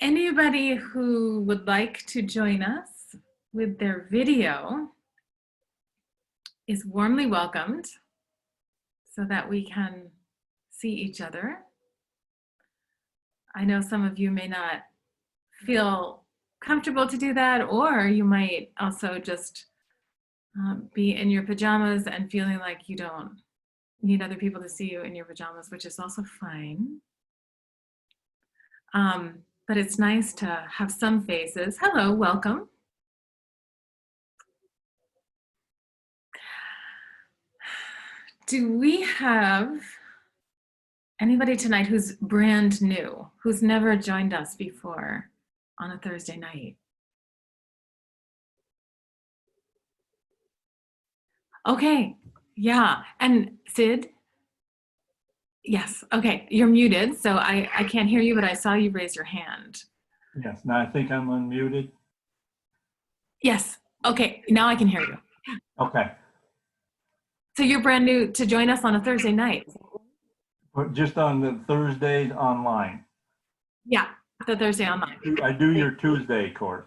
Anybody who would like to join us with their video is warmly welcomed so that we can see each other. I know some of you may not feel comfortable to do that, or you might also just be in your pajamas and feeling like you don't need other people to see you in your pajamas, which is also fine. But it's nice to have some faces. Hello, welcome. Do we have anybody tonight who's brand new, who's never joined us before on a Thursday night? Okay, yeah, and Sid? Yes, okay, you're muted, so I can't hear you, but I saw you raise your hand. Yes, now I think I'm unmuted. Yes, okay, now I can hear you. Okay. So you're brand new to join us on a Thursday night? But just on the Thursdays online. Yeah, the Thursday online. I do your Tuesday course.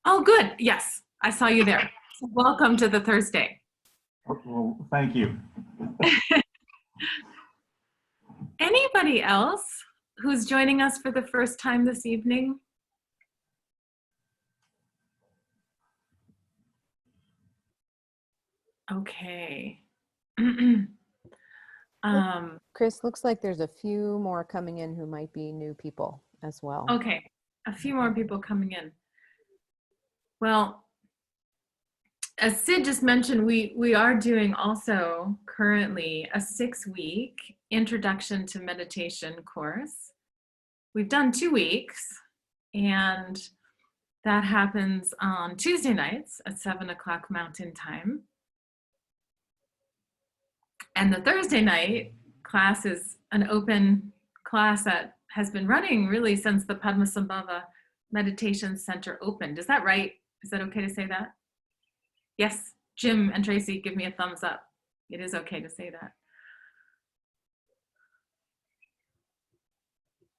Oh, good, yes, I saw you there. So welcome to the Thursday. Well, thank you. Anybody else who's joining us for the first time this evening? Okay. Chris, looks like there's a few more coming in who might be new people as well. Okay, a few more people coming in. Well, as Sid just mentioned, we are doing also currently a 6-week introduction to meditation course. We've done 2 weeks, and that happens on Tuesday nights at 7 o'clock Mountain Time. And the Thursday night class is an open class that has been running really since the Padmasambhava Meditation Center opened. Is that right? Is that okay to say that? Yes, Jim and Tracy, give me a thumbs up. It is okay to say that.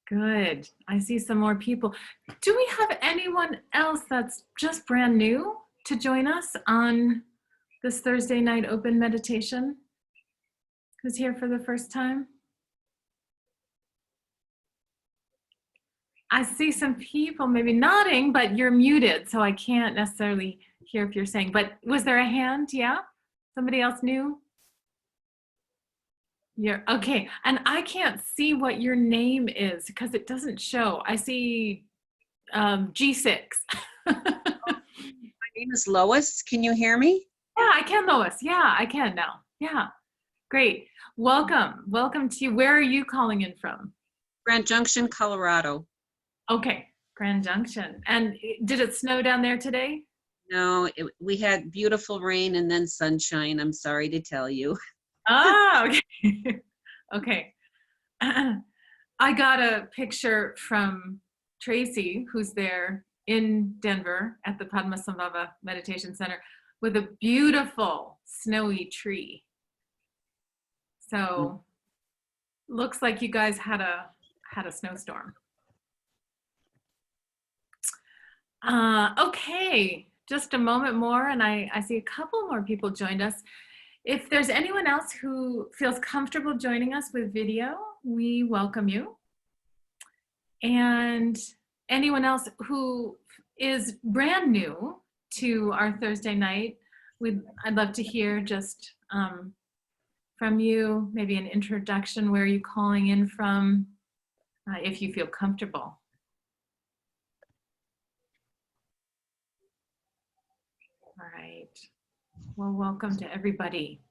Good, I see some more people. Do we have anyone else that's just brand new to join us on this Thursday night open meditation? Who's here for the first time? I see some people maybe nodding, but you're muted, so I can't necessarily hear if you're saying, but was there a hand? Yeah? Somebody else new? You're okay, and I can't see what your name is because it doesn't show. I see G6. My name is Lois. Can you hear me? Yeah, I can, Lois. Yeah, I can now. Yeah, great. Welcome. Welcome to you. Where are you calling in from? Grand Junction, Colorado. Okay, Grand Junction. And did it snow down there today? No, we had beautiful rain and then sunshine. I'm sorry to tell you. Oh, okay. Okay. I got a picture from Tracy, who's there in Denver at the Padmasambhava Meditation Center with a beautiful snowy tree. So looks like you guys had a snowstorm. Okay, just a moment more and I see a couple more people joined us. If there's anyone else who feels comfortable joining us with video, we welcome you. And anyone else who is brand new to our Thursday night, I'd love to hear just from you, maybe an introduction, where are you calling in from, if you feel comfortable. All right, well, welcome to everybody.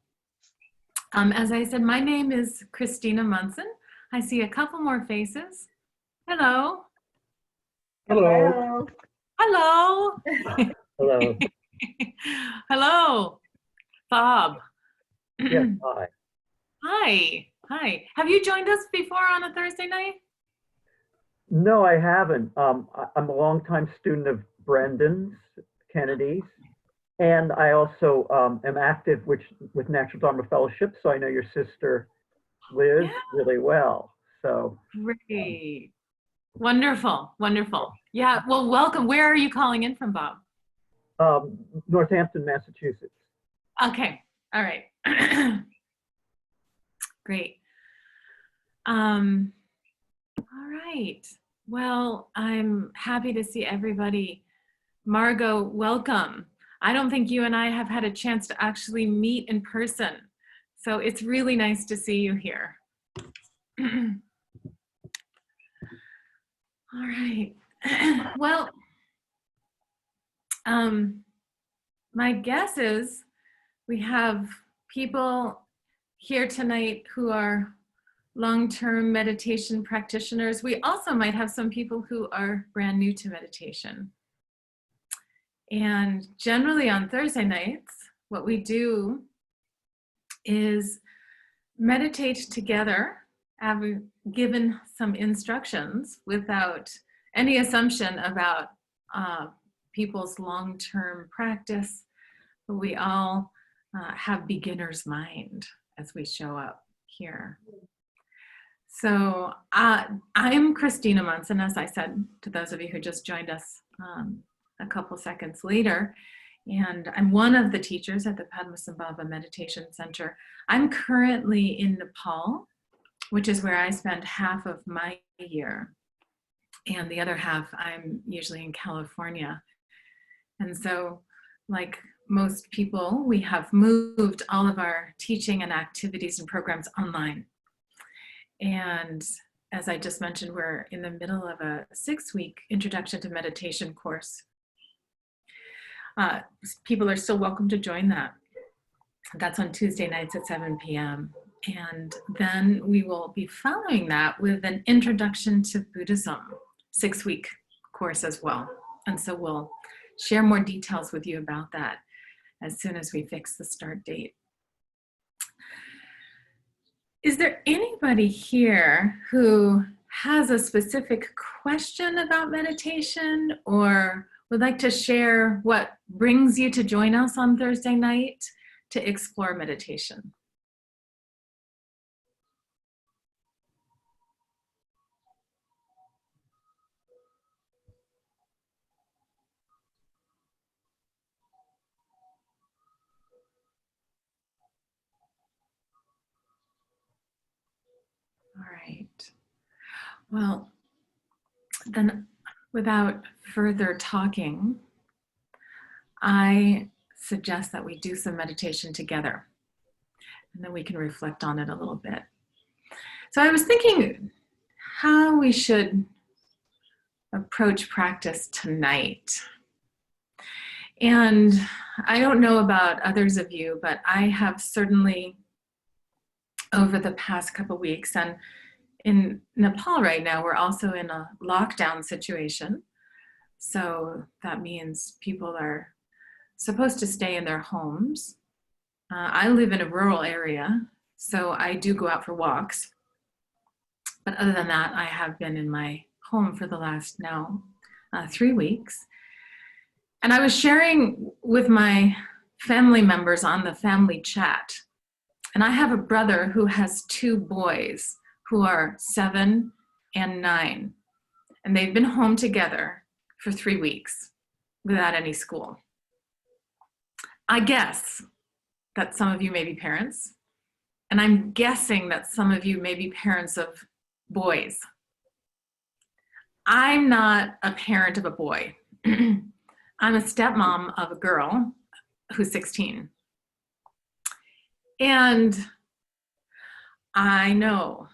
As I said, my name is Christina Monson. I see a couple more faces. Hello. Hello. Hello. Hello. Hello, Bob. Yes, hi. Hi. Hi. Have you joined us before on a Thursday night? No, I haven't. I'm a longtime student of Brendan's, Kennedy's, and I also am active with Natural Dharma Fellowship, so I know your sister Liz really well. So Great. Wonderful, wonderful. Yeah, well, welcome. Where are you calling in from, Bob? Northampton, Massachusetts. Okay, all right. Great. All right. Well, I'm happy to see everybody. Margo, welcome. I don't think you and I have had a chance to actually meet in person, so it's really nice to see you here. All right. Well, my guess is we have people here tonight who are long-term meditation practitioners. We also might have some people who are brand new to meditation. And generally on Thursday nights, what we do is meditate together, having given some instructions without any assumption about people's long-term practice. But we all have beginner's mind as we show up here. So I'm Christina Monson, as I said to those of you who just joined us a couple seconds later, and I'm one of the teachers at the Padmasambhava Meditation Center. I'm currently in Nepal, which is where I spend half of my year, and the other half I'm usually in California. And so, like most people, we have moved all of our teaching and activities and programs online. And as I just mentioned, we're in the middle of a 6-week introduction to meditation course. People are still welcome to join that. That's on Tuesday nights at 7 p.m. And then we will be following that with an introduction to Buddhism 6-week course as well. And so we'll share more details with you about that as soon as we fix the start date. Is there anybody here who has a specific question about meditation or would like to share what brings you to join us on Thursday night to explore meditation? All right. Well, then without further talking, I suggest that we do some meditation together, and then we can reflect on it a little bit. So I was thinking how we should approach practice tonight. And I don't know about others of you, but I have certainly over the past couple of weeks, and in Nepal right now, we're also in a lockdown situation. So that means people are supposed to stay in their homes. I live in a rural area, so I do go out for walks. But other than that, I have been in my home for the last now 3 weeks. And I was sharing with my family members on the family chat. And I have a brother who has 2 boys who are 7 and 9. And they've been home together for 3 weeks without any school. I guess that some of you may be parents, and I'm guessing that some of you may be parents of boys. I'm not a parent of a boy. I'm a stepmom of a girl who's 16. And I know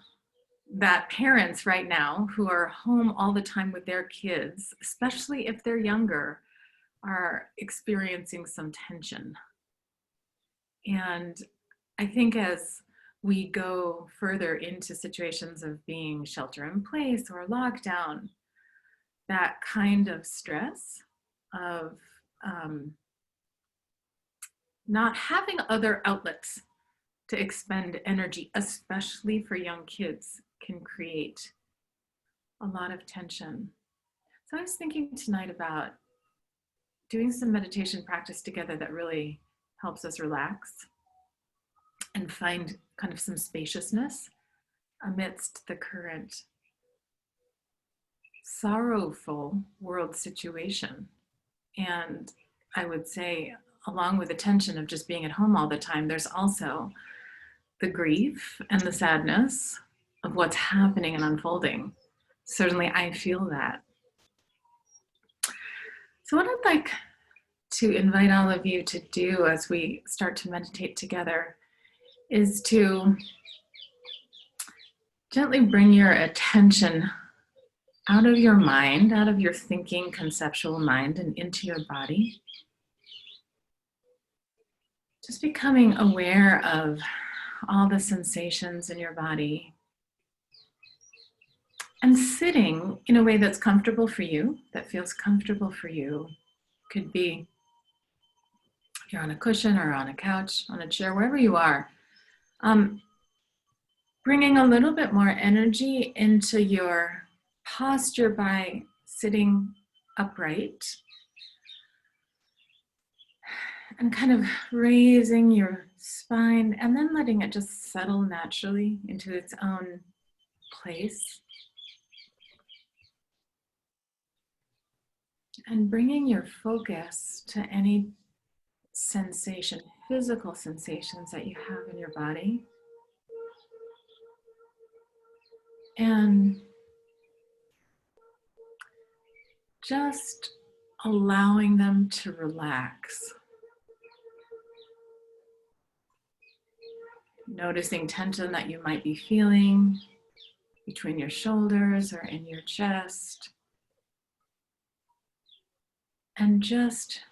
that parents right now who are home all the time with their kids, especially if they're younger, are experiencing some tension. And I think as we go further into situations of being shelter in place or lockdown, that kind of stress of not having other outlets to expend energy, especially for young kids, can create a lot of tension. So I was thinking tonight about doing some meditation practice together that really helps us relax and find kind of some spaciousness amidst the current sorrowful world situation. And I would say, along with the tension of just being at home all the time, there's also the grief and the sadness of what's happening and unfolding. Certainly, I feel that. So, what I'd like to invite all of you to do as we start to meditate together is to gently bring your attention out of your mind, out of your thinking, conceptual mind, and into your body. Just becoming aware of all the sensations in your body and sitting in a way that's comfortable for you, that feels comfortable for you. Could be if you're on a cushion or on a couch, on a chair, wherever you are. Bringing a little bit more energy into your posture by sitting upright and kind of raising your spine and then letting it just settle naturally into its own place. And bringing your focus to any sensation, physical sensations that you have in your body. And just allowing them to relax. Noticing tension that you might be feeling between your shoulders or in your chest. And just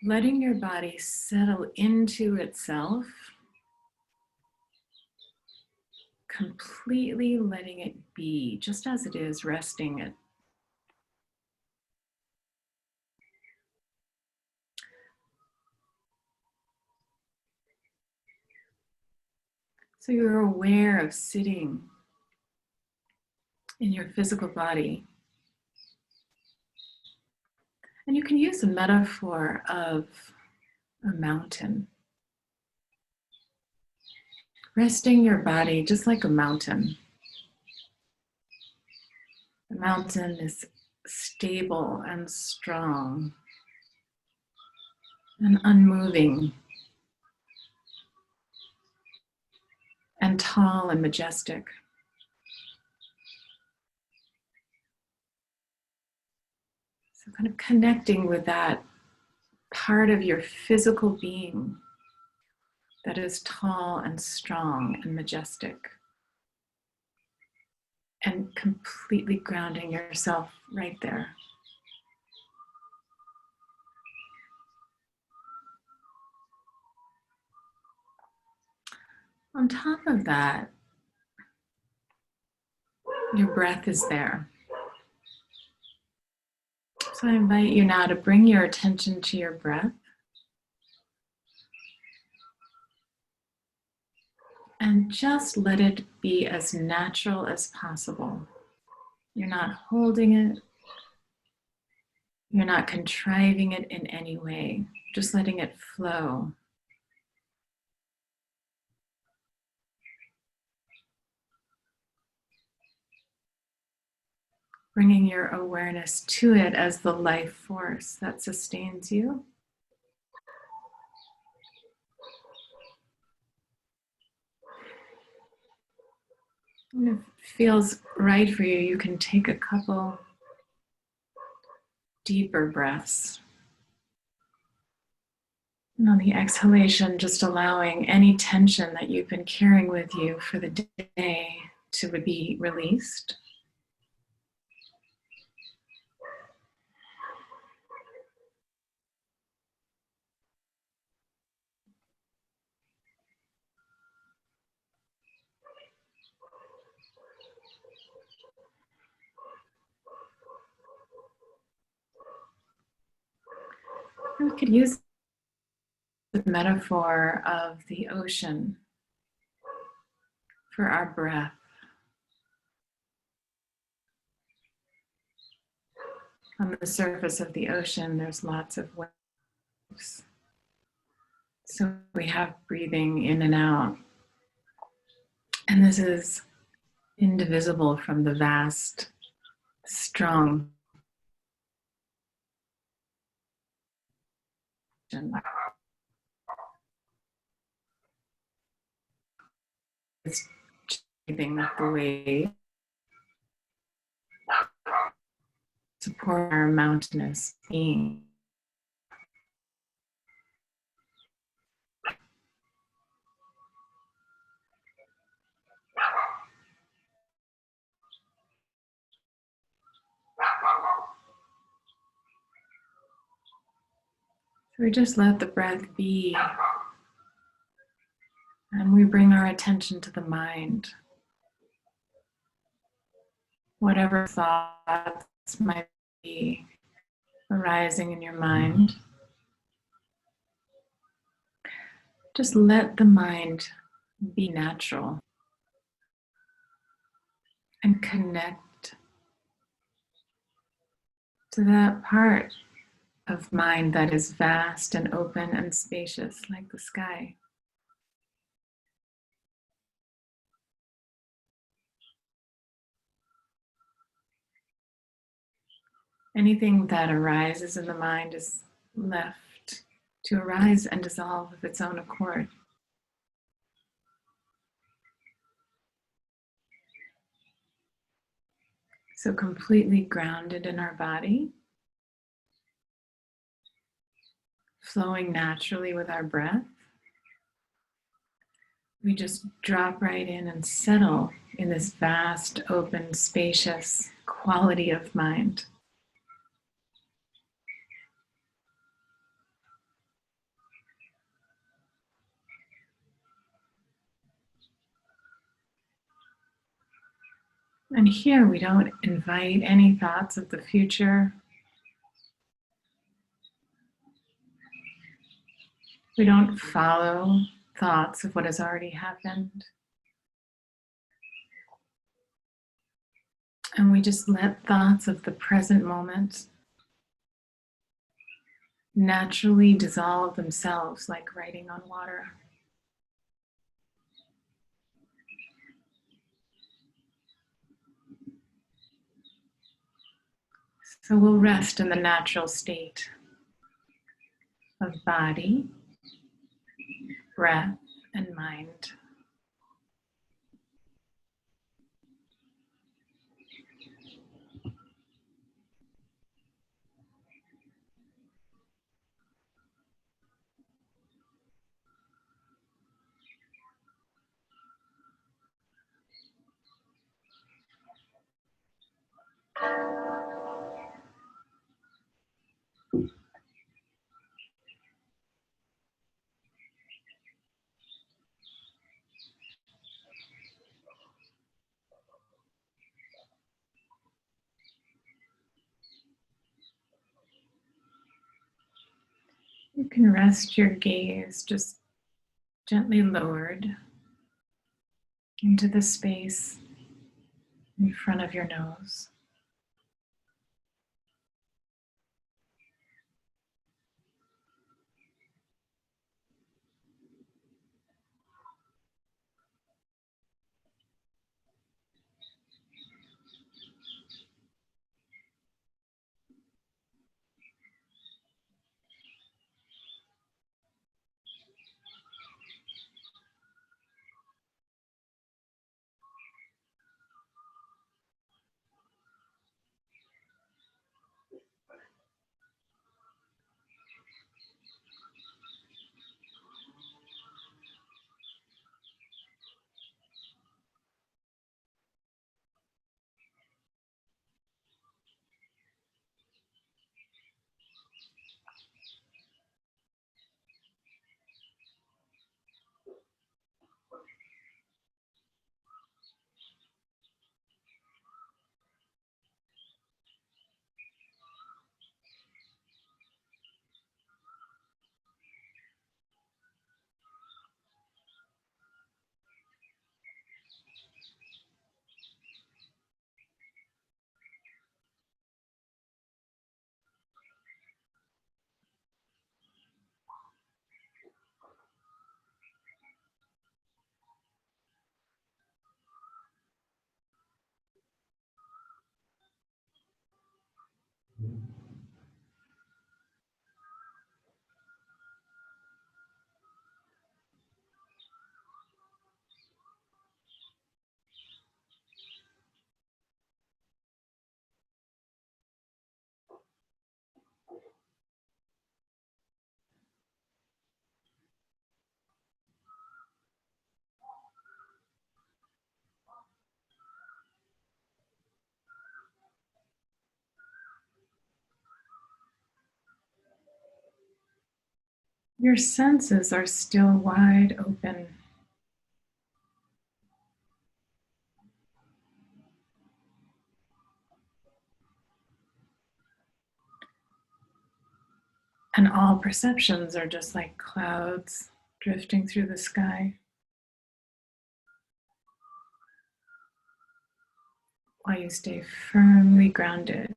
letting your body settle into itself, completely letting it be just as it is, resting it. So you're aware of sitting in your physical body. And you can use a metaphor of a mountain. Resting your body just like a mountain. The mountain is stable and strong and unmoving and tall and majestic. So kind of connecting with that part of your physical being that is tall and strong and majestic, and completely grounding yourself right there. On top of that, your breath is there. So I invite you now to bring your attention to your breath. And just let it be as natural as possible. You're not holding it. You're not contriving it in any way. Just letting it flow. Bringing your awareness to it as the life force that sustains you. And if it feels right for you, you can take a couple deeper breaths. And on the exhalation, just allowing any tension that you've been carrying with you for the day to be released. We could use the metaphor of the ocean for our breath. On the surface of the ocean, there's lots of waves. So we have breathing in and out. And this is indivisible from the vast, strong. It's breathing like the wave. Support our mountainous being. So we just let the breath be, and we bring our attention to the mind. Whatever thoughts might be arising in your mind, just let the mind be natural and connect to that part of mind that is vast and open and spacious like the sky. Anything that arises in the mind is left to arise and dissolve of its own accord. So completely grounded in our body, flowing naturally with our breath, we just drop right in and settle in this vast, open, spacious quality of mind. And here we don't invite any thoughts of the future. We don't follow thoughts of what has already happened. And we just let thoughts of the present moment naturally dissolve themselves like writing on water. So we'll rest in the natural state of body, breath, and mind. You can rest your gaze just gently lowered into the space in front of your nose. Your senses are still wide open. And all perceptions are just like clouds drifting through the sky, while you stay firmly grounded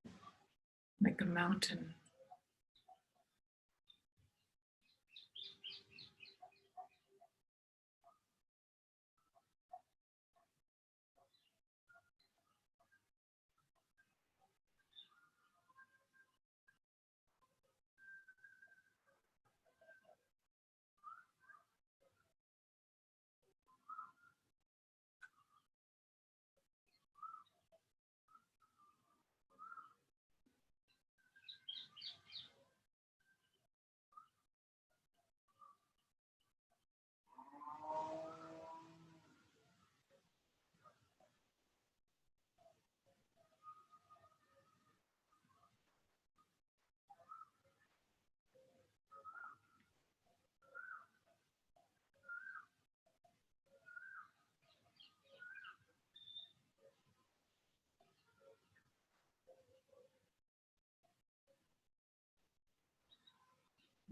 like a mountain.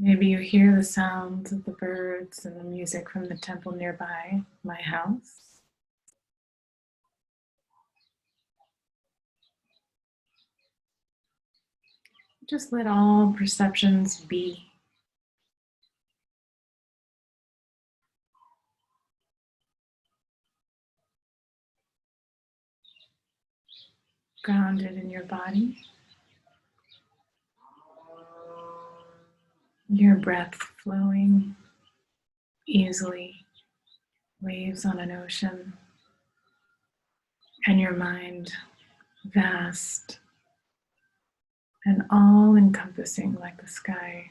Maybe you hear the sounds of the birds and the music from the temple nearby, my house. Just let all perceptions be. Grounded in your body. Your breath flowing easily, waves on an ocean, and your mind vast and all-encompassing like the sky.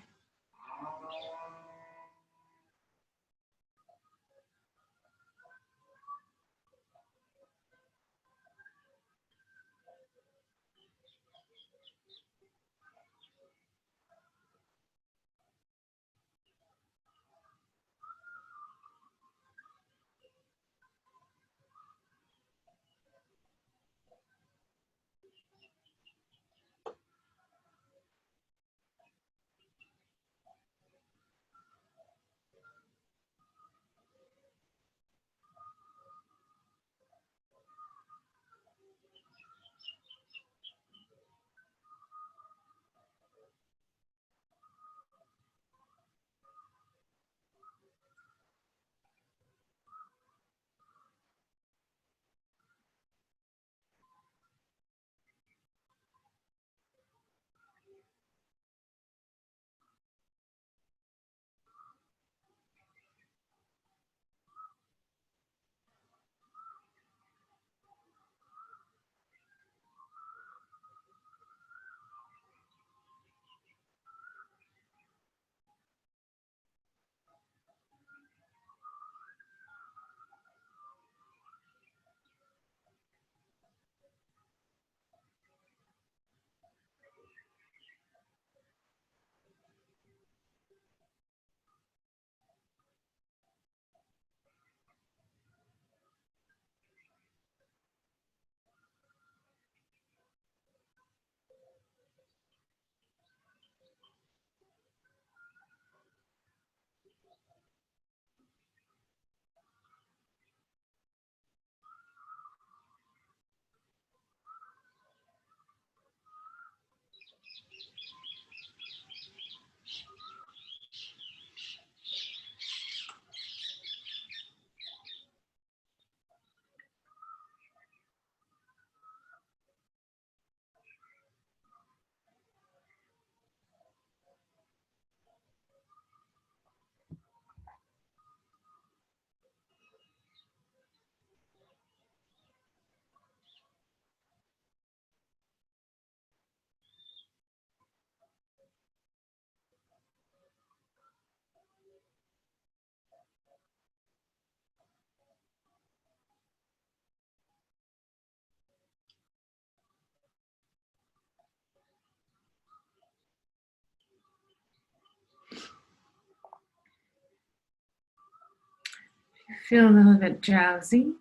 Feel a little bit drowsy.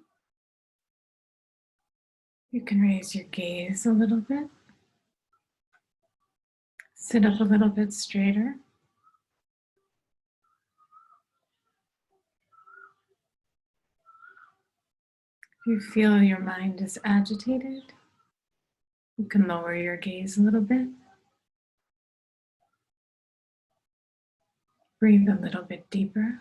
You can raise your gaze a little bit. Sit up a little bit straighter. If you feel your mind is agitated, you can lower your gaze a little bit. Breathe a little bit deeper.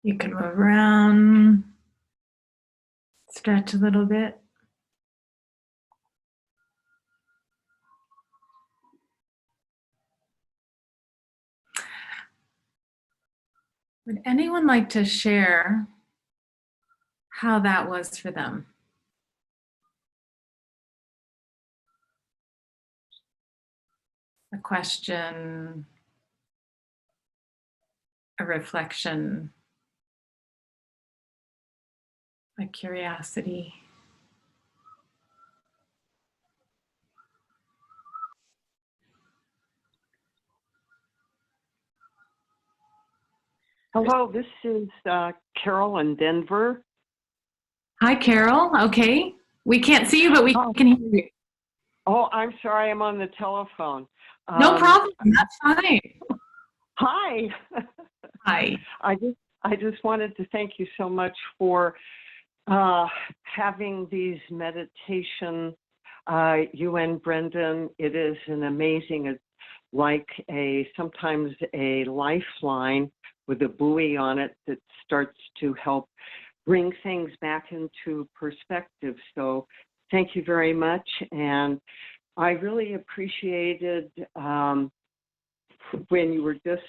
You can move around, stretch a little bit. Would anyone like to share how that was for them? A question, a reflection, a curiosity. Hello, this is Carol in Denver. Hi, Carol. Okay. We can't see you, but we can hear you. Oh, I'm sorry, I'm on the telephone. No problem. That's fine. Hi. Hi. I just wanted to thank you so much for having these meditation. You and Brendan, it is an amazing, it's like sometimes a lifeline with a buoy on it that starts to help bring things back into perspective. So thank you very much. And I really appreciated when you were just,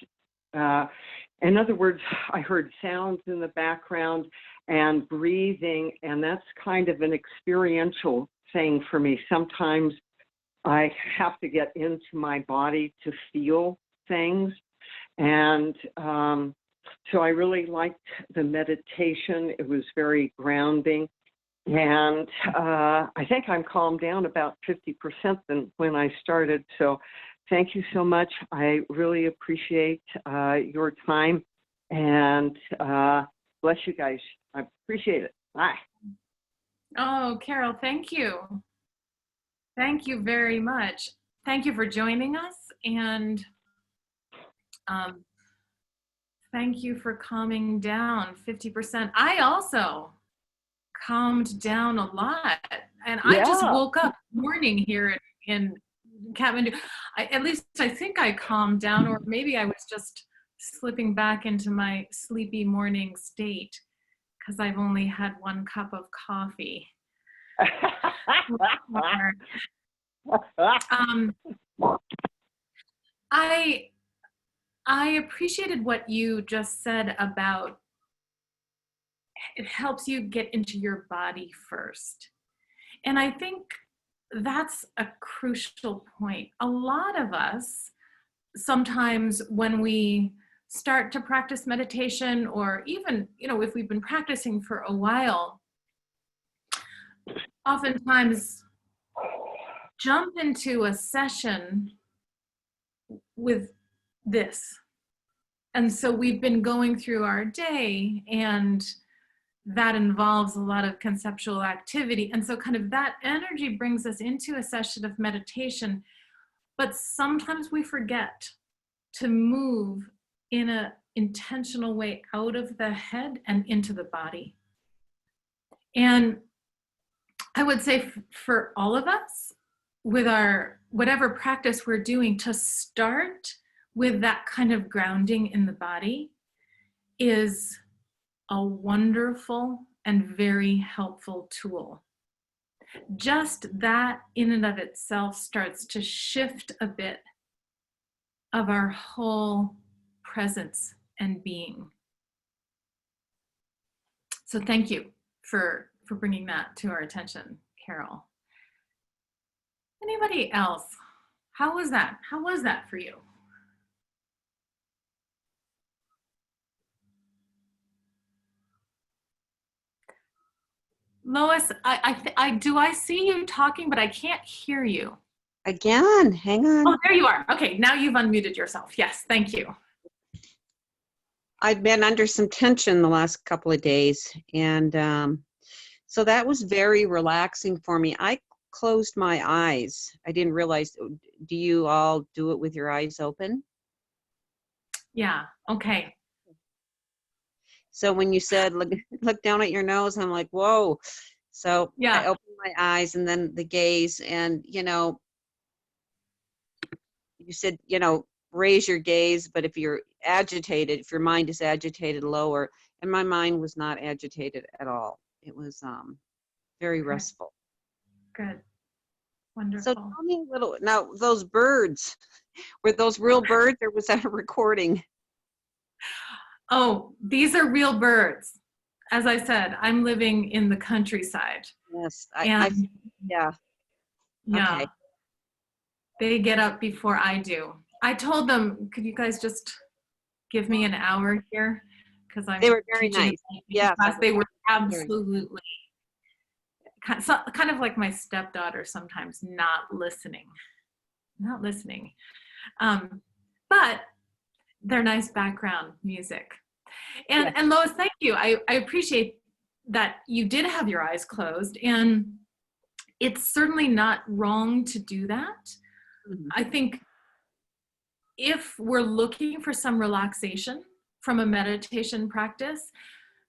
in other words, I heard sounds in the background and breathing, and that's kind of an experiential thing for me. Sometimes I have to get into my body to feel things. And so I really liked the meditation. It was very grounding. And I think I'm calmed down about 50% than when I started. So thank you so much. I really appreciate your time. And bless you guys. I appreciate it. Bye. Oh, Carol, thank you. Thank you very much. Thank you for joining us. And thank you for calming down 50%. I also calmed down a lot. And I just woke up morning here in Kathmandu, at least I think I calmed down, or maybe I was just slipping back into my sleepy morning state because I've only had 1 cup of coffee. I appreciated what you just said about it helps you get into your body first. And I think that's a crucial point. A lot of us, sometimes when we start to practice meditation, or even, if we've been practicing for a while, oftentimes jump into a session with this. And so we've been going through our day, and that involves a lot of conceptual activity. And so kind of that energy brings us into a session of meditation, but sometimes we forget to move in an intentional way out of the head and into the body. And I would say for all of us, with our whatever practice we're doing, to start with that kind of grounding in the body is a wonderful and very helpful tool. Just that in and of itself starts to shift a bit of our whole presence and being. So thank you for bringing that to our attention, Carol. Anybody else? How was that? How was that for you? Lois, I see you talking, but I can't hear you. Again, hang on. Oh, there you are. Okay, now you've unmuted yourself. Yes, thank you. I've been under some tension the last couple of days, and so that was very relaxing for me. I closed my eyes. I didn't realize, do you all do it with your eyes open? Yeah, okay. So when you said, look down at your nose, I'm like, whoa. So Yeah. I opened my eyes, and then the gaze, and, you said, raise your gaze, but if you're agitated, if your mind is agitated, lower. And my mind was not agitated at all. It was very restful. Good. Wonderful. So tell me a little, now those birds, were those real birds, or was that a recording? Oh, these are real birds. As I said, I'm living in the countryside. Yes, Yeah. Okay. They get up before I do. I told them, could you guys just give me an hour here? Because They were very teaching nice. Yeah. class. They were absolutely kind of like my stepdaughter sometimes, not listening. But they're nice background music. And Yes. and Lois, thank you. I appreciate that you did have your eyes closed, and it's certainly not wrong to do that. Mhm. I think if we're looking for some relaxation from a meditation practice,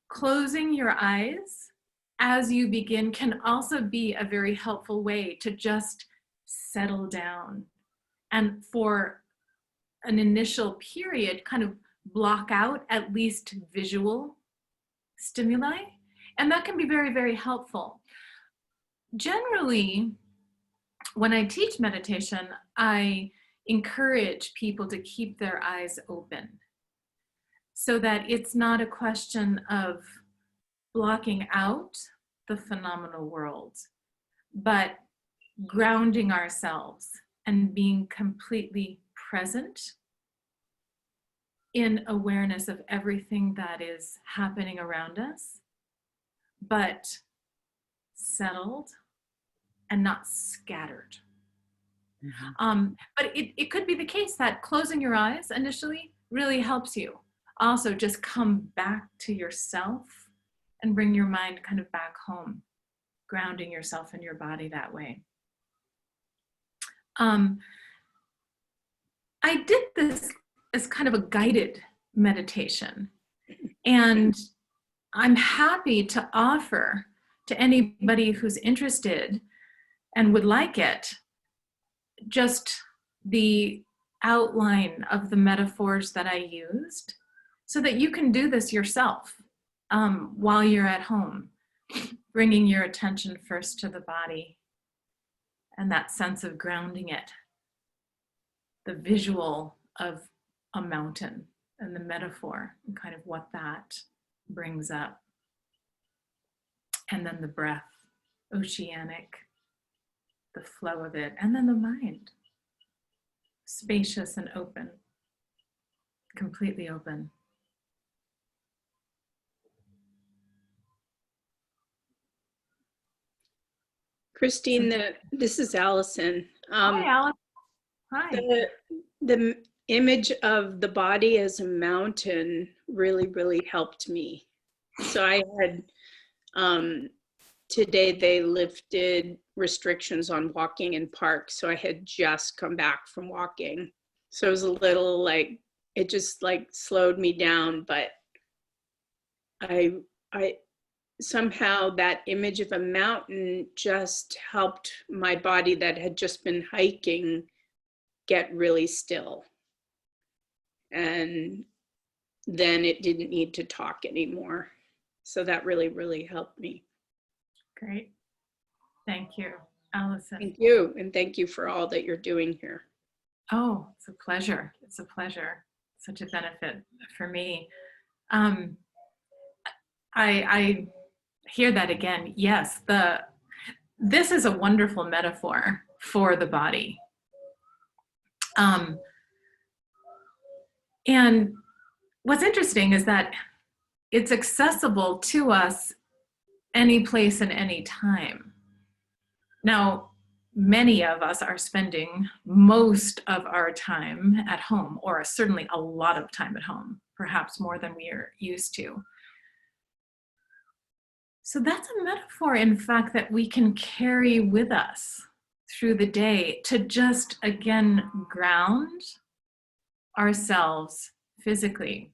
closing your eyes as you begin can also be a very helpful way to just settle down, and for an initial period kind of block out at least visual stimuli, and that can be very, very helpful. Generally, when I teach meditation, I encourage people to keep their eyes open so that it's not a question of blocking out the phenomenal world, but grounding ourselves and being completely present in awareness of everything that is happening around us, but settled and not scattered. Mhm. But it could be the case that closing your eyes initially really helps you. Also, just come back to yourself and bring your mind kind of back home, grounding yourself in your body that way. I did this as kind of a guided meditation, and I'm happy to offer to anybody who's interested and would like it just the outline of the metaphors that I used so that you can do this yourself while you're at home, bringing your attention first to the body and that sense of grounding it, the visual of a mountain and the metaphor and kind of what that brings up. And then the breath, oceanic, the flow of it, and then the mind, spacious and open, completely open. Christine, this is Alison. Hi, Alice. Hi. The image of the body as a mountain really, really helped me. So I had, today they lifted restrictions on walking in parks. So I had just come back from walking. So it was a little like, it just like slowed me down, but I somehow that image of a mountain just helped my body that had just been hiking get really still. And then it didn't need to talk anymore. So that really, really helped me. Great. Thank you, Alison. Thank you. And thank you for all that you're doing here. Oh, it's a pleasure. It's a pleasure. Such a benefit for me. I hear that again. Yes, this is a wonderful metaphor for the body. And what's interesting is that it's accessible to us any place and any time. Now, many of us are spending most of our time at home, or certainly a lot of time at home, perhaps more than we are used to. So that's a metaphor, in fact, that we can carry with us through the day to just, again, ground ourselves physically.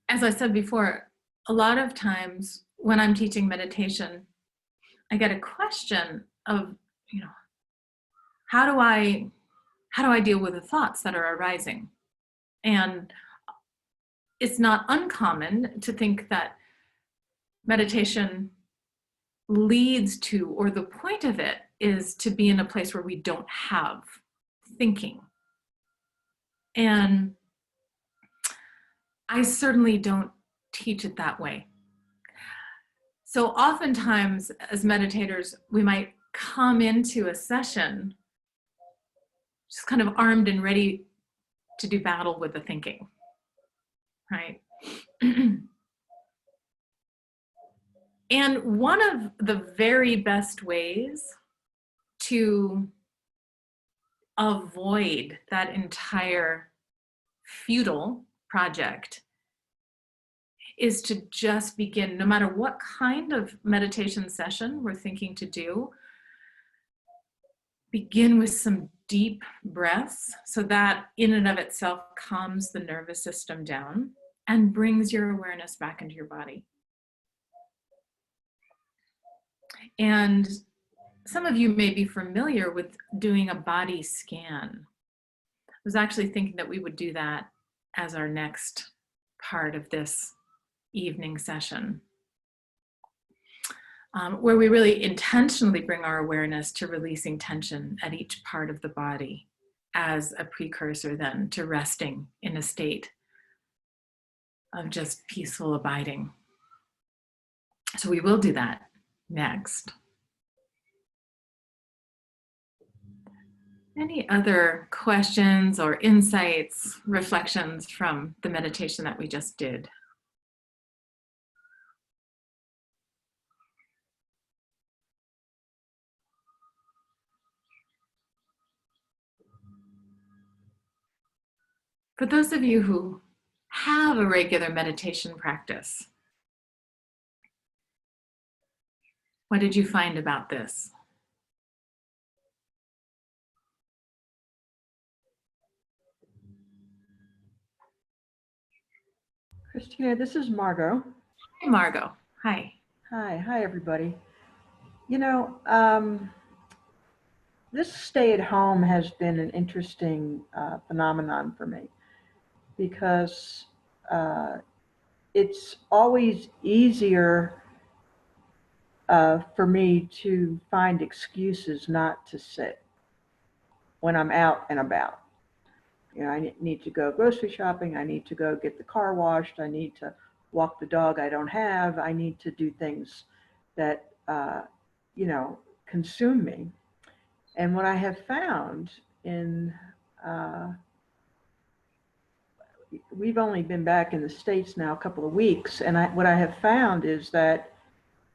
As I said before, a lot of times when I'm teaching meditation, I get a question of, how do I deal with the thoughts that are arising? And it's not uncommon to think that meditation leads to, or the point of it is to be in a place where we don't have thinking. And I certainly don't teach it that way. So oftentimes as meditators, we might come into a session just kind of armed and ready to do battle with the thinking, right? And one of the very best ways to avoid that entire futile project is to just begin, no matter what kind of meditation session we're thinking to do, begin with some deep breaths, so that in and of itself calms the nervous system down and brings your awareness back into your body. And some of you may be familiar with doing a body scan. I was actually thinking that we would do that as our next part of this evening session, where we really intentionally bring our awareness to releasing tension at each part of the body as a precursor then to resting in a state of just peaceful abiding. So we will do that next. Any other questions or insights, reflections from the meditation that we just did? For those of you who have a regular meditation practice, what did you find about this? Christina, this is Margo. Hi, Margo. Hi. Hi, everybody. this stay at home has been an interesting phenomenon for me because it's always easier for me to find excuses not to sit when I'm out and about. You know, I need to go grocery shopping. I need to go get the car washed. I need to walk the dog I don't have. I need to do things that, you know, consume me. And what I have found in, we've only been back in the States now a couple of weeks, and what I have found is that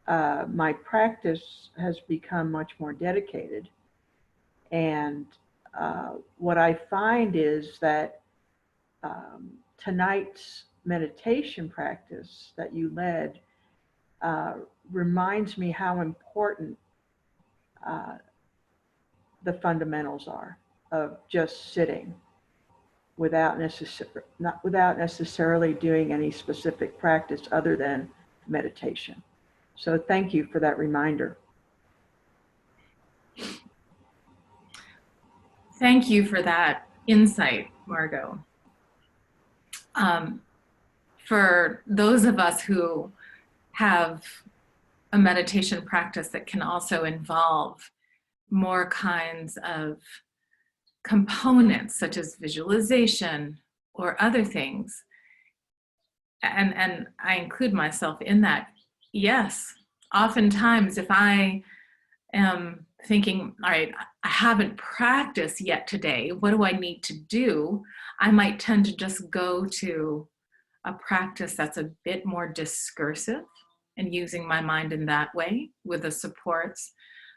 my practice has become much more dedicated. And what I find is that tonight's meditation practice that you led reminds me how important the fundamentals are of just sitting without necessarily doing any specific practice other than meditation. So thank you for that reminder. Thank you for that insight, Margo. For those of us who have a meditation practice that can also involve more kinds of components, such as visualization or other things, and I include myself in that, yes, oftentimes if I am thinking, all right, I haven't practiced yet today, what do I need to do? I might tend to just go to a practice that's a bit more discursive and using my mind in that way with the supports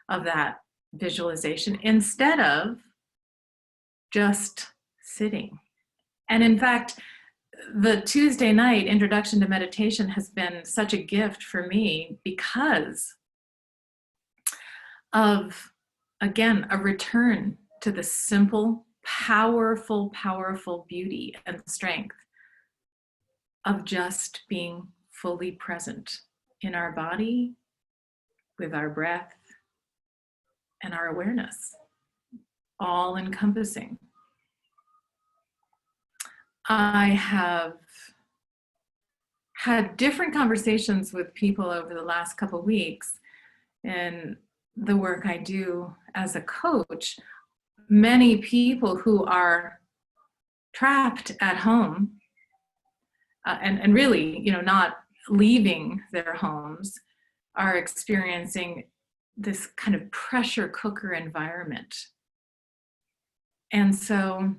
of that visualization instead of just sitting. And in fact, the Tuesday night introduction to meditation has been such a gift for me because of, again, a return to the simple, powerful, powerful beauty and strength of just being fully present in our body, with our breath, and our awareness, all encompassing. I have had different conversations with people over the last couple of weeks in the work I do as a coach. Many people who are trapped at home and really, you know, not leaving their homes, are experiencing this kind of pressure cooker environment. And so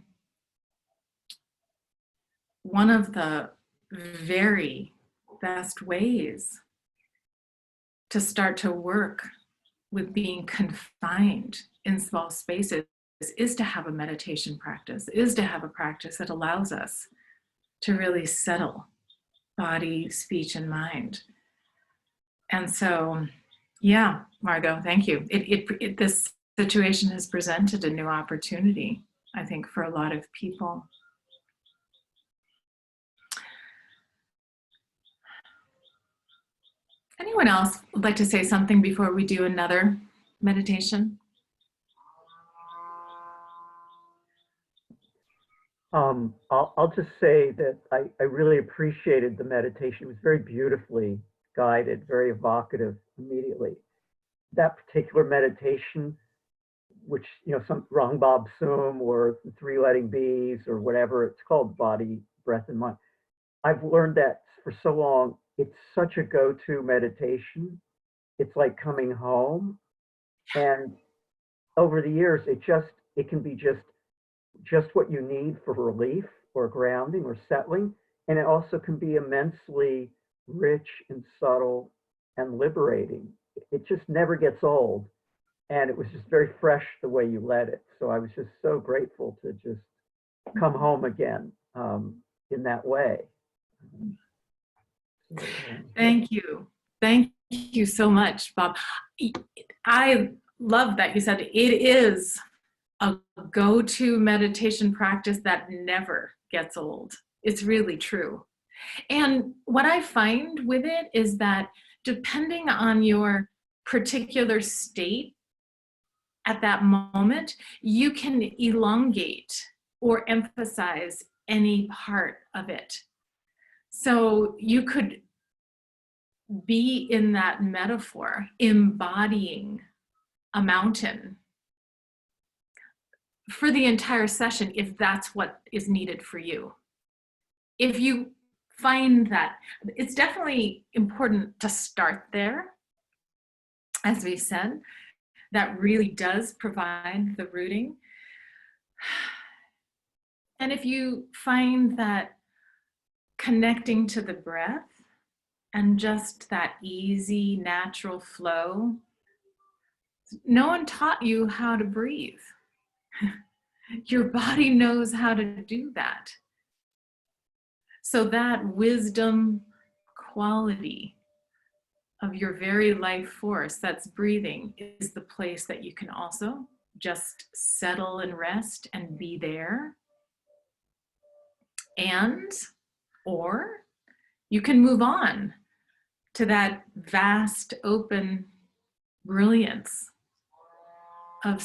one of the very best ways to start to work with being confined in small spaces is to have a meditation practice, is to have a practice that allows us to really settle body, speech, and mind. And so, yeah, Margo, thank you. This situation has presented a new opportunity, I think, for a lot of people. Anyone else would like to say something before we do another meditation? I'll just say that I really appreciated the meditation. It was very beautifully guided, very evocative immediately. That particular meditation, which, you know, some Rangbab Sum or the three letting bees or whatever it's called, body, breath, and mind. I've learned that for so long. It's such a go-to meditation. It's like coming home. And over the years, it can be just what you need for relief or grounding or settling. And it also can be immensely rich and subtle and liberating. It just never gets old. And it was just very fresh the way you led it. So I was just so grateful to just come home again in that way. Thank you. Thank you so much, Bob. I love that you said it is a go-to meditation practice that never gets old. It's really true. And what I find with it is that depending on your particular state at that moment, you can elongate or emphasize any part of it. So you could be in that metaphor, embodying a mountain for the entire session, if that's what is needed for you. If you find that, it's definitely important to start there. As we said, that really does provide the rooting. And if you find that connecting to the breath and just that easy, natural flow, no one taught you how to breathe. Your body knows how to do that. So that wisdom quality of your very life force that's breathing is the place that you can also just settle and rest and be there. And, or you can move on to that vast open brilliance of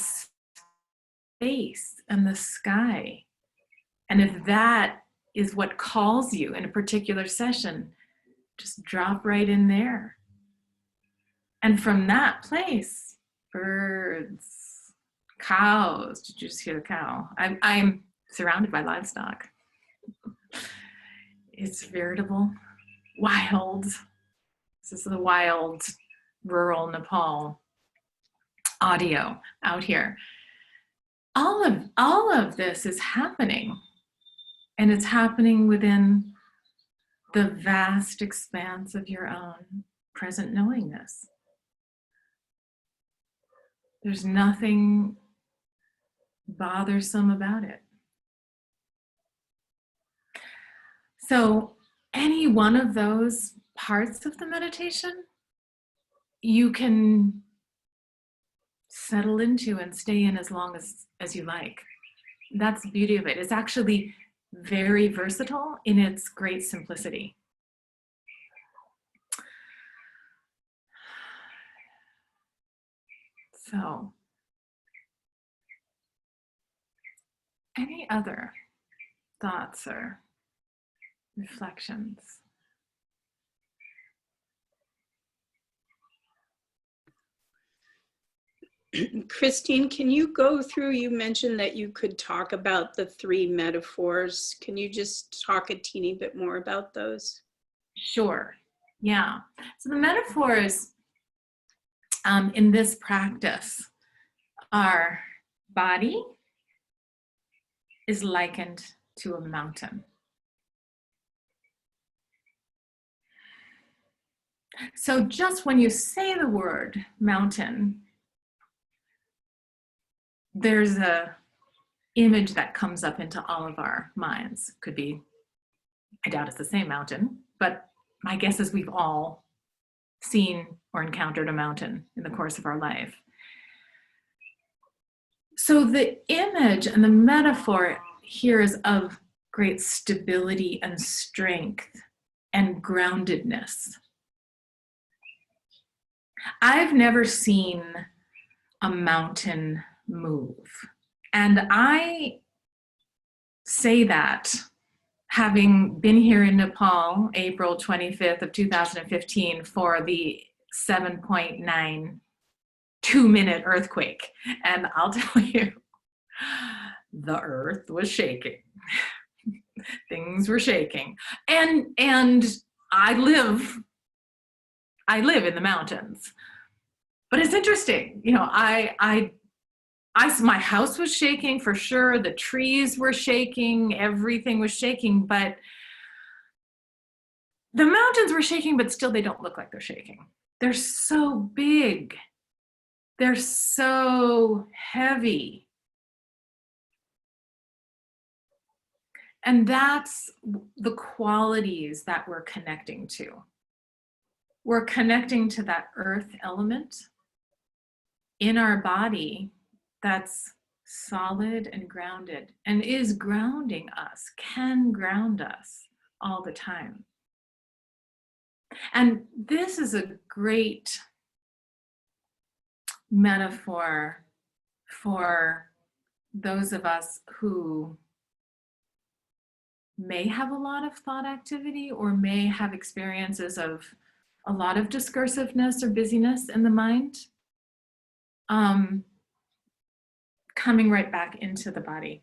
space and the sky. And if that is what calls you in a particular session, just drop right in there. And from that place, birds, cows, did you just hear the cow? I'm surrounded by livestock. It's veritable, wild. This is the wild, rural Nepal audio out here. All of this is happening, and it's happening within the vast expanse of your own present knowingness. There's nothing bothersome about it. So any one of those parts of the meditation, you can settle into and stay in as long as you like. That's the beauty of it. It's actually very versatile in its great simplicity. So, any other thoughts or reflections? Christine, can you go through, you mentioned that you could talk about the 3 metaphors. Can you just talk a teeny bit more about those? Sure, yeah. So the metaphors in this practice are body is likened to a mountain. So just when you say the word mountain, there's a image that comes up into all of our minds. Could be, I doubt it's the same mountain, but my guess is we've all seen or encountered a mountain in the course of our life. So the image and the metaphor here is of great stability and strength and groundedness. I've never seen a mountain move. And I say that having been here in Nepal, April 25th of 2015 for the 7.9 2-minute earthquake. And I'll tell you, the earth was shaking. Things were shaking. And I live in the mountains. But it's interesting, you know, my house was shaking for sure. The trees were shaking. Everything was shaking. But the mountains were shaking, but still they don't look like they're shaking. They're so big. They're so heavy. And that's the qualities that we're connecting to. We're connecting to that earth element in our body that's solid and grounded and is grounding us, can ground us all the time. And this is a great metaphor for those of us who may have a lot of thought activity or may have experiences of a lot of discursiveness or busyness in the mind, coming right back into the body.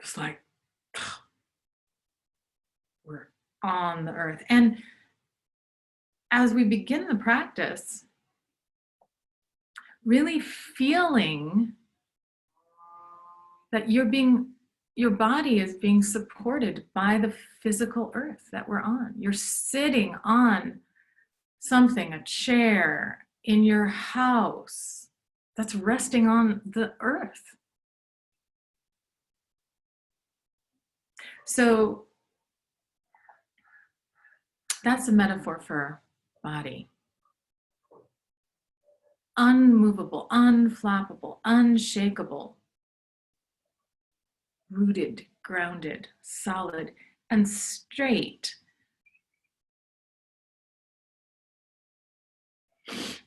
Just like we're on the earth. And as we begin the practice, really feeling that your body is being supported by the physical earth that we're on. You're sitting on something, a chair in your house that's resting on the earth. So that's a metaphor for body. Unmovable, unflappable, unshakable, rooted, grounded, solid, and straight.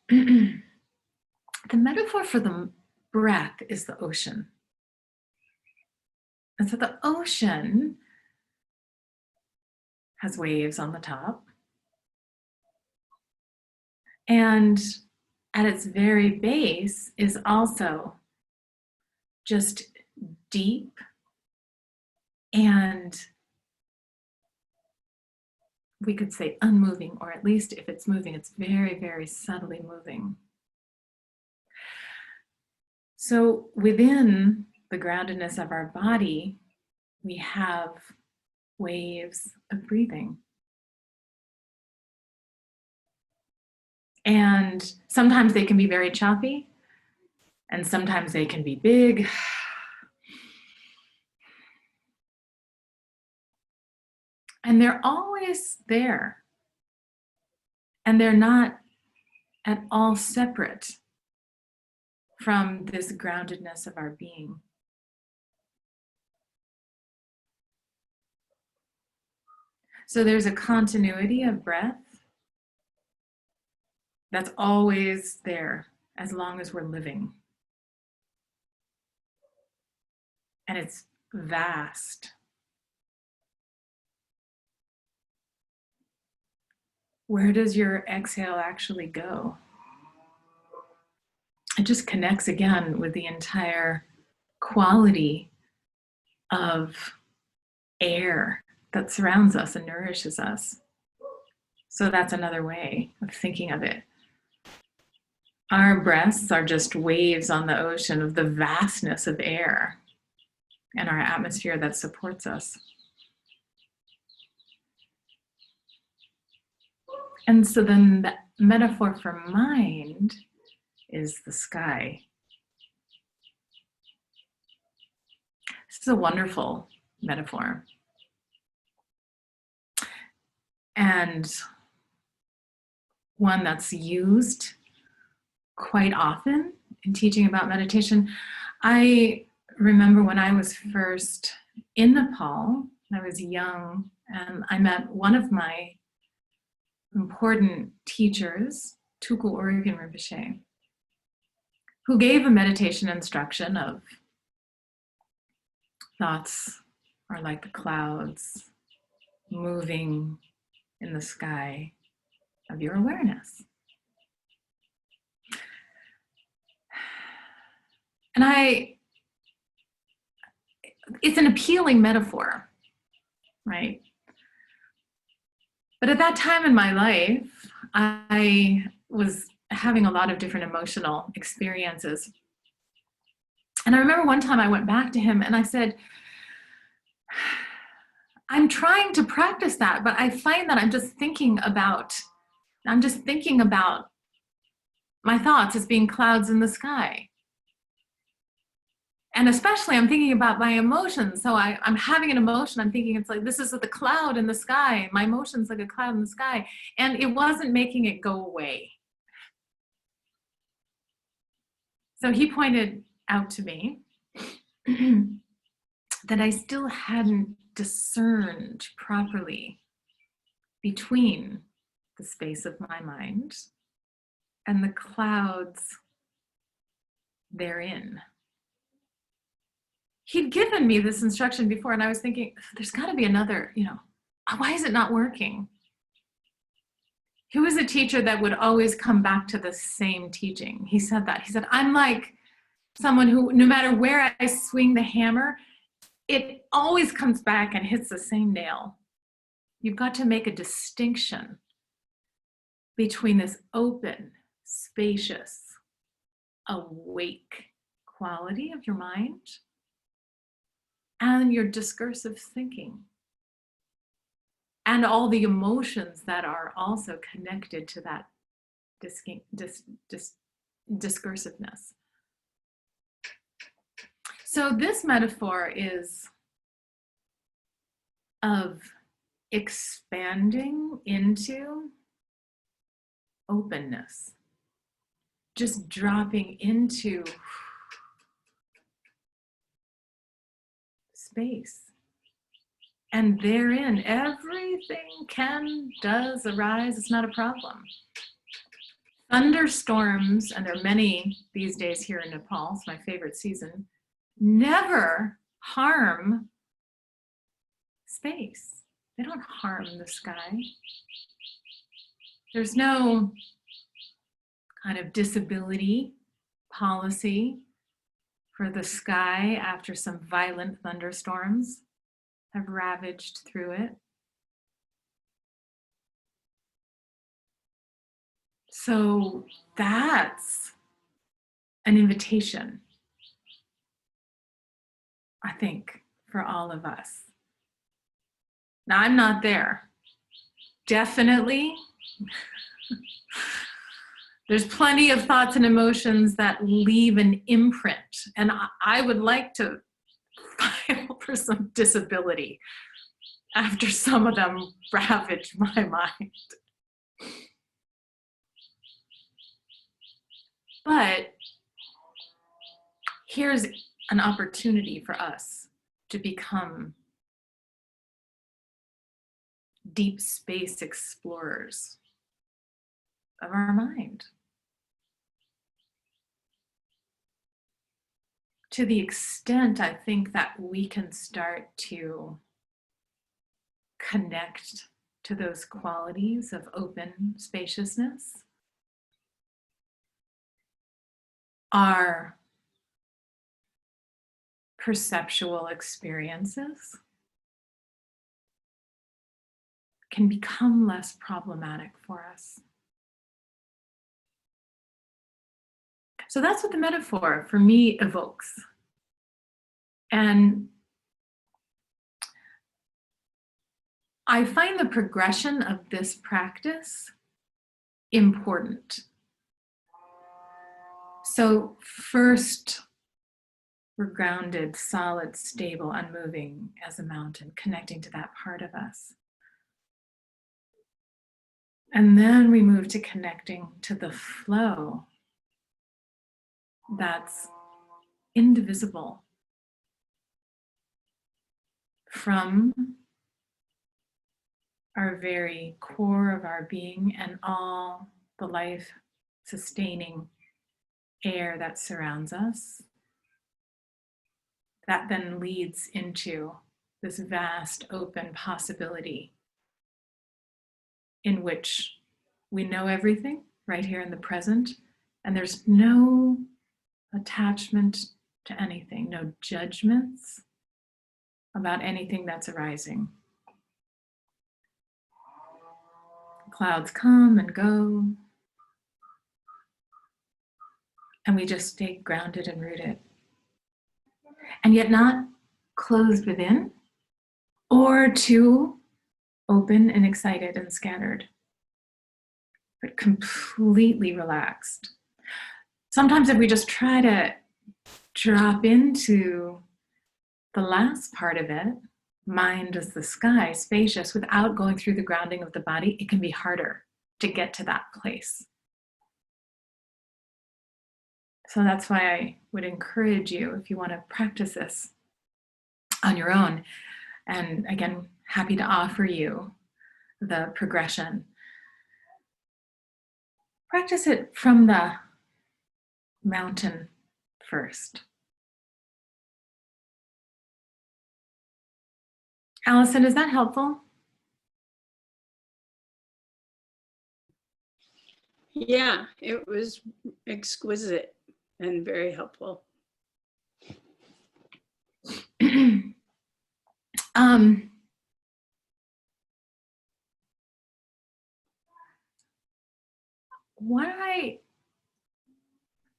The metaphor for the breath is the ocean. And so the ocean has waves on the top. And at its very base is also just deep and we could say unmoving, or at least if it's moving, it's very, very subtly moving. So within the groundedness of our body, we have waves of breathing. And sometimes they can be very choppy, and sometimes they can be big. And they're always there. And they're not at all separate from this groundedness of our being. So there's a continuity of breath that's always there as long as we're living. And it's vast. Where does your exhale actually go? It just connects again with the entire quality of air that surrounds us and nourishes us. So that's another way of thinking of it. Our breaths are just waves on the ocean of the vastness of air and our atmosphere that supports us. And so then the metaphor for mind is the sky. This is a wonderful metaphor. And one that's used quite often in teaching about meditation. I remember when I was first in Nepal, I was young, and I met one of my important teachers, Tuku Oregon Rinpoche, who gave a meditation instruction of thoughts are like the clouds moving in the sky of your awareness. And it's an appealing metaphor, right? But at that time in my life, I was having a lot of different emotional experiences. And I remember one time I went back to him and I said, I'm trying to practice that, but I find that I'm just thinking about my thoughts as being clouds in the sky. And especially I'm thinking about my emotions. So I'm having an emotion, I'm thinking it's like, this is the cloud in the sky. My emotion's like a cloud in the sky. And it wasn't making it go away. So he pointed out to me that I still hadn't discerned properly between the space of my mind and the clouds therein. He'd given me this instruction before, and I was thinking, there's got to be another, why is it not working? He was a teacher that would always come back to the same teaching. He said that. He said, I'm like someone who, no matter where I swing the hammer, it always comes back and hits the same nail. You've got to make a distinction between this open, spacious, awake quality of your mind and your discursive thinking and all the emotions that are also connected to that discursiveness. So this metaphor is of expanding into openness, just dropping into space. And therein, everything does arise. It's not a problem. Thunderstorms, and there are many these days here in Nepal, it's my favorite season, never harm space. They don't harm the sky. There's no kind of disability policy for the sky after some violent thunderstorms have ravaged through it. So that's an invitation, I think, for all of us. Now, I'm not there. Definitely. There's plenty of thoughts and emotions that leave an imprint. And I would like to file for some disability after some of them ravage my mind. But here's an opportunity for us to become deep space explorers of our mind. To the extent I think that we can start to connect to those qualities of open spaciousness, our perceptual experiences can become less problematic for us. So that's what the metaphor for me evokes. And I find the progression of this practice important. So first, we're grounded, solid, stable, unmoving as a mountain, connecting to that part of us. And then we move to connecting to the flow that's indivisible from our very core of our being and all the life-sustaining air that surrounds us. That then leads into this vast open possibility in which we know everything right here in the present, and there's no attachment to anything, no judgments about anything that's arising. Clouds come and go, and we just stay grounded and rooted. And yet not closed within or too open and excited and scattered, but completely relaxed. Sometimes if we just try to drop into the last part of it, mind as the sky, spacious, without going through the grounding of the body, it can be harder to get to that place. So that's why I would encourage you, if you want to practice this on your own, and again, happy to offer you the progression. Practice it from the mountain first. Alison, is that helpful? Yeah, it was exquisite and very helpful. What I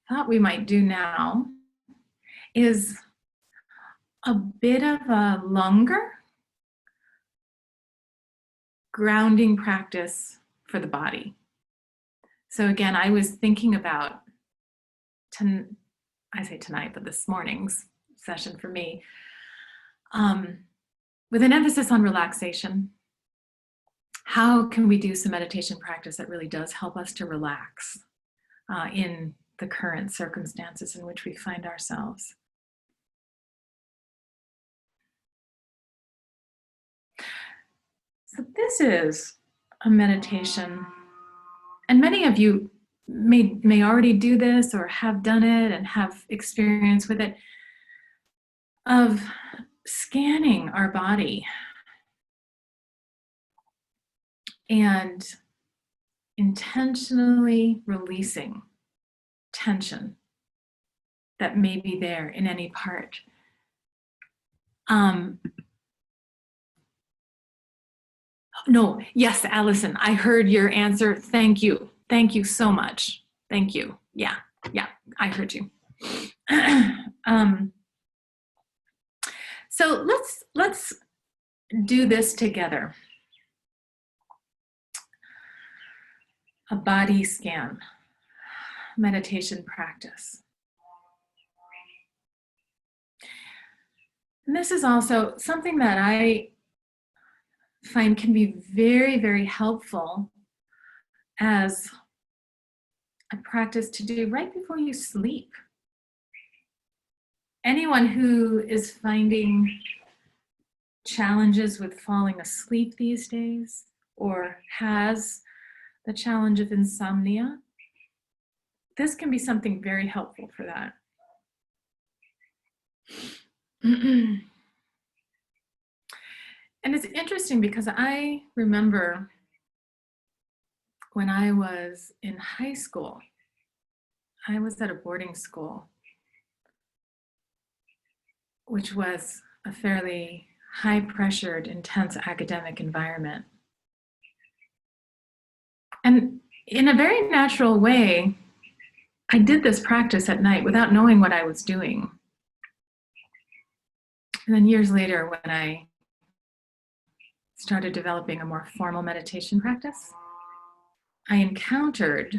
thought we might do now is a bit of a longer grounding practice for the body. So again, I was thinking about, I say tonight, but this morning's session for me, with an emphasis on relaxation. How can we do some meditation practice that really does help us to relax in the current circumstances in which we find ourselves? So this is a meditation, and many of you may already do this or have done it and have experience with it, of scanning our body and intentionally releasing tension that may be there in any part. No, yes, Alison, I heard your answer. Thank you. Thank you so much. Thank you. Yeah, I heard you. So let's do this together. A body scan meditation practice. And this is also something that I find can be very, very helpful as a practice to do right before you sleep. Anyone who is finding challenges with falling asleep these days or has the challenge of insomnia, this can be something very helpful for that. And it's interesting because I remember when I was in high school, I was at a boarding school, which was a fairly high-pressured, intense academic environment. And in a very natural way, I did this practice at night without knowing what I was doing. And then years later, when I started developing a more formal meditation practice, I encountered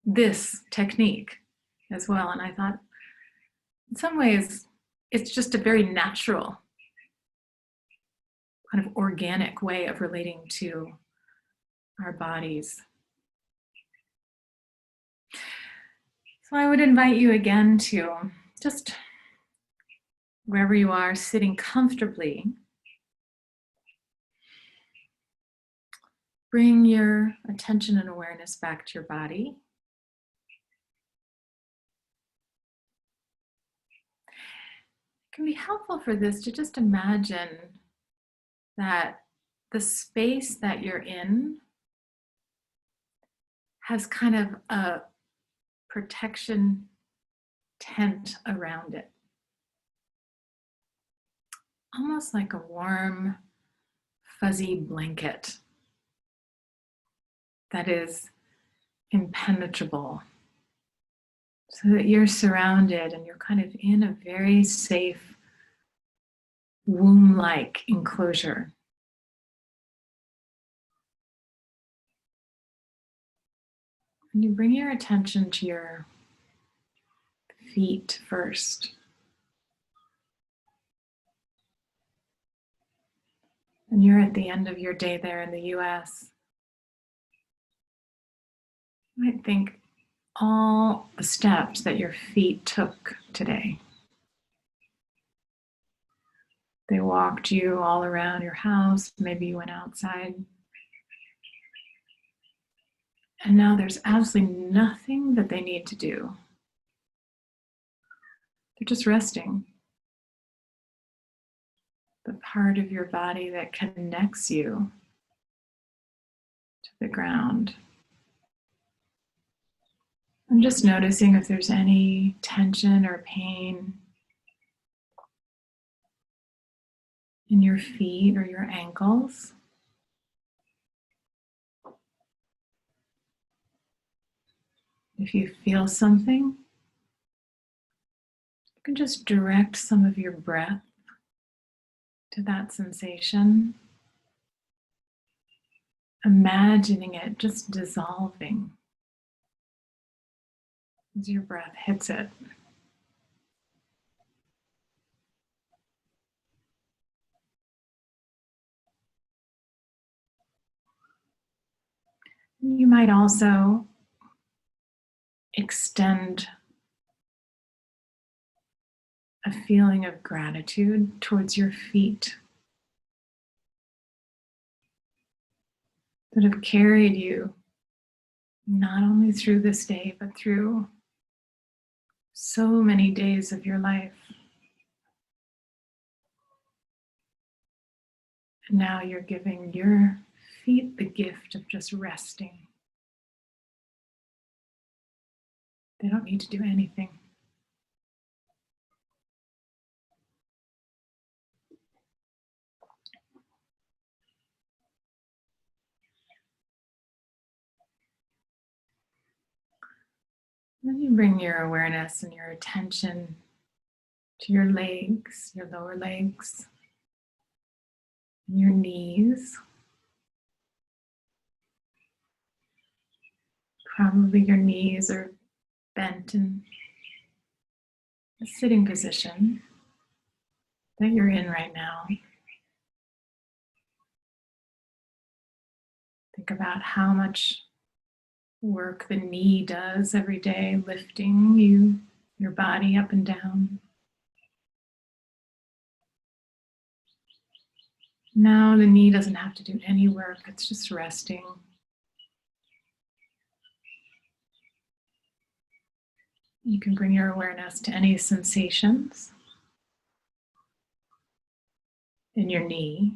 this technique as well. And I thought, in some ways, it's just a very natural, kind of organic way of relating to our bodies. So I would invite you again to just, wherever you are, sitting comfortably, bring your attention and awareness back to your body. It can be helpful for this to just imagine that the space that you're in has kind of a protection tent around it. Almost like a warm, fuzzy blanket that is impenetrable, so that you're surrounded and you're kind of in a very safe, womb-like enclosure. And you bring your attention to your feet first. And you're at the end of your day there in the US. You might think all the steps that your feet took today. They walked you all around your house, maybe you went outside. And now there's absolutely nothing that they need to do They're just resting. The part of your body that connects you to the ground. I'm just noticing if there's any tension or pain in your feet or your ankles. If you feel something, you can just direct some of your breath to that sensation, imagining it just dissolving as your breath hits it. You might also extend a feeling of gratitude towards your feet that have carried you not only through this day, but through so many days of your life. And now you're giving your feet the gift of just resting. They don't need to do anything. Then you bring your awareness and your attention to your legs, your lower legs, and your knees. Probably your knees are bent in the sitting position that you're in right now. Think about how much work the knee does every day, lifting your body up and down. Now the knee doesn't have to do any work, it's just resting. You can bring your awareness to any sensations in your knee.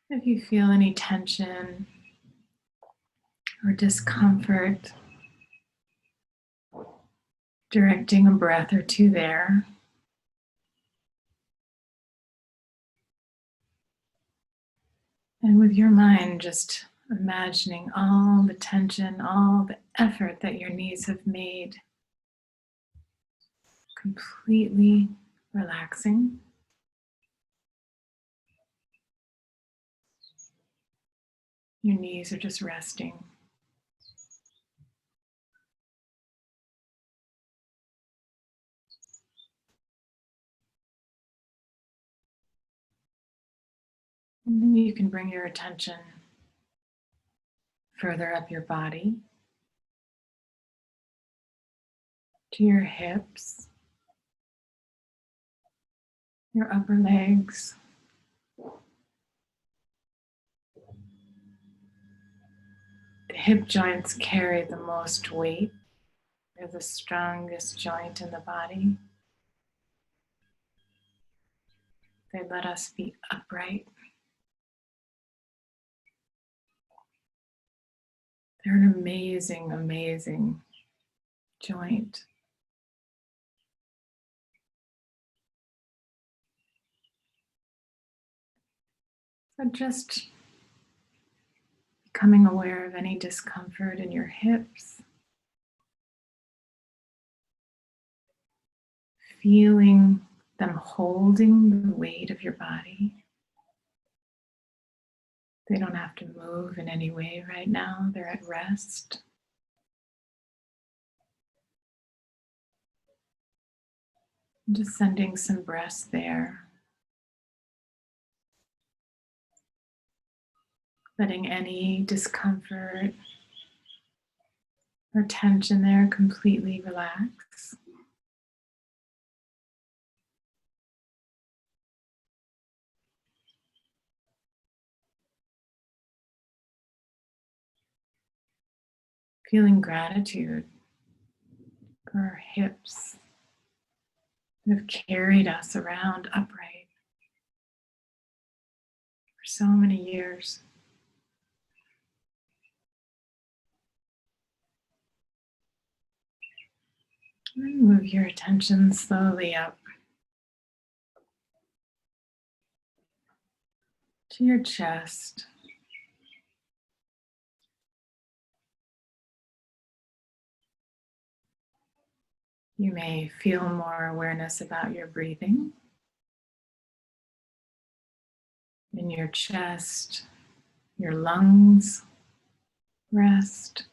If you feel any tension or discomfort, directing a breath or two there. And with your mind, just imagining all the tension, all the effort that your knees have made, completely relaxing. Your knees are just resting. And then you can bring your attention further up your body to your hips, your upper legs, the hip joints carry the most weight. They're the strongest joint in the body. They let us be upright. They're an amazing, amazing joint. So just becoming aware of any discomfort in your hips. Feeling them holding the weight of your body. They don't have to move in any way right now. They're at rest. Just sending some breaths there. Letting any discomfort or tension there completely relax. Feeling gratitude for our hips that have carried us around upright for so many years. And then move your attention slowly up to your chest. You may feel more awareness about your breathing in your chest. Your lungs rest.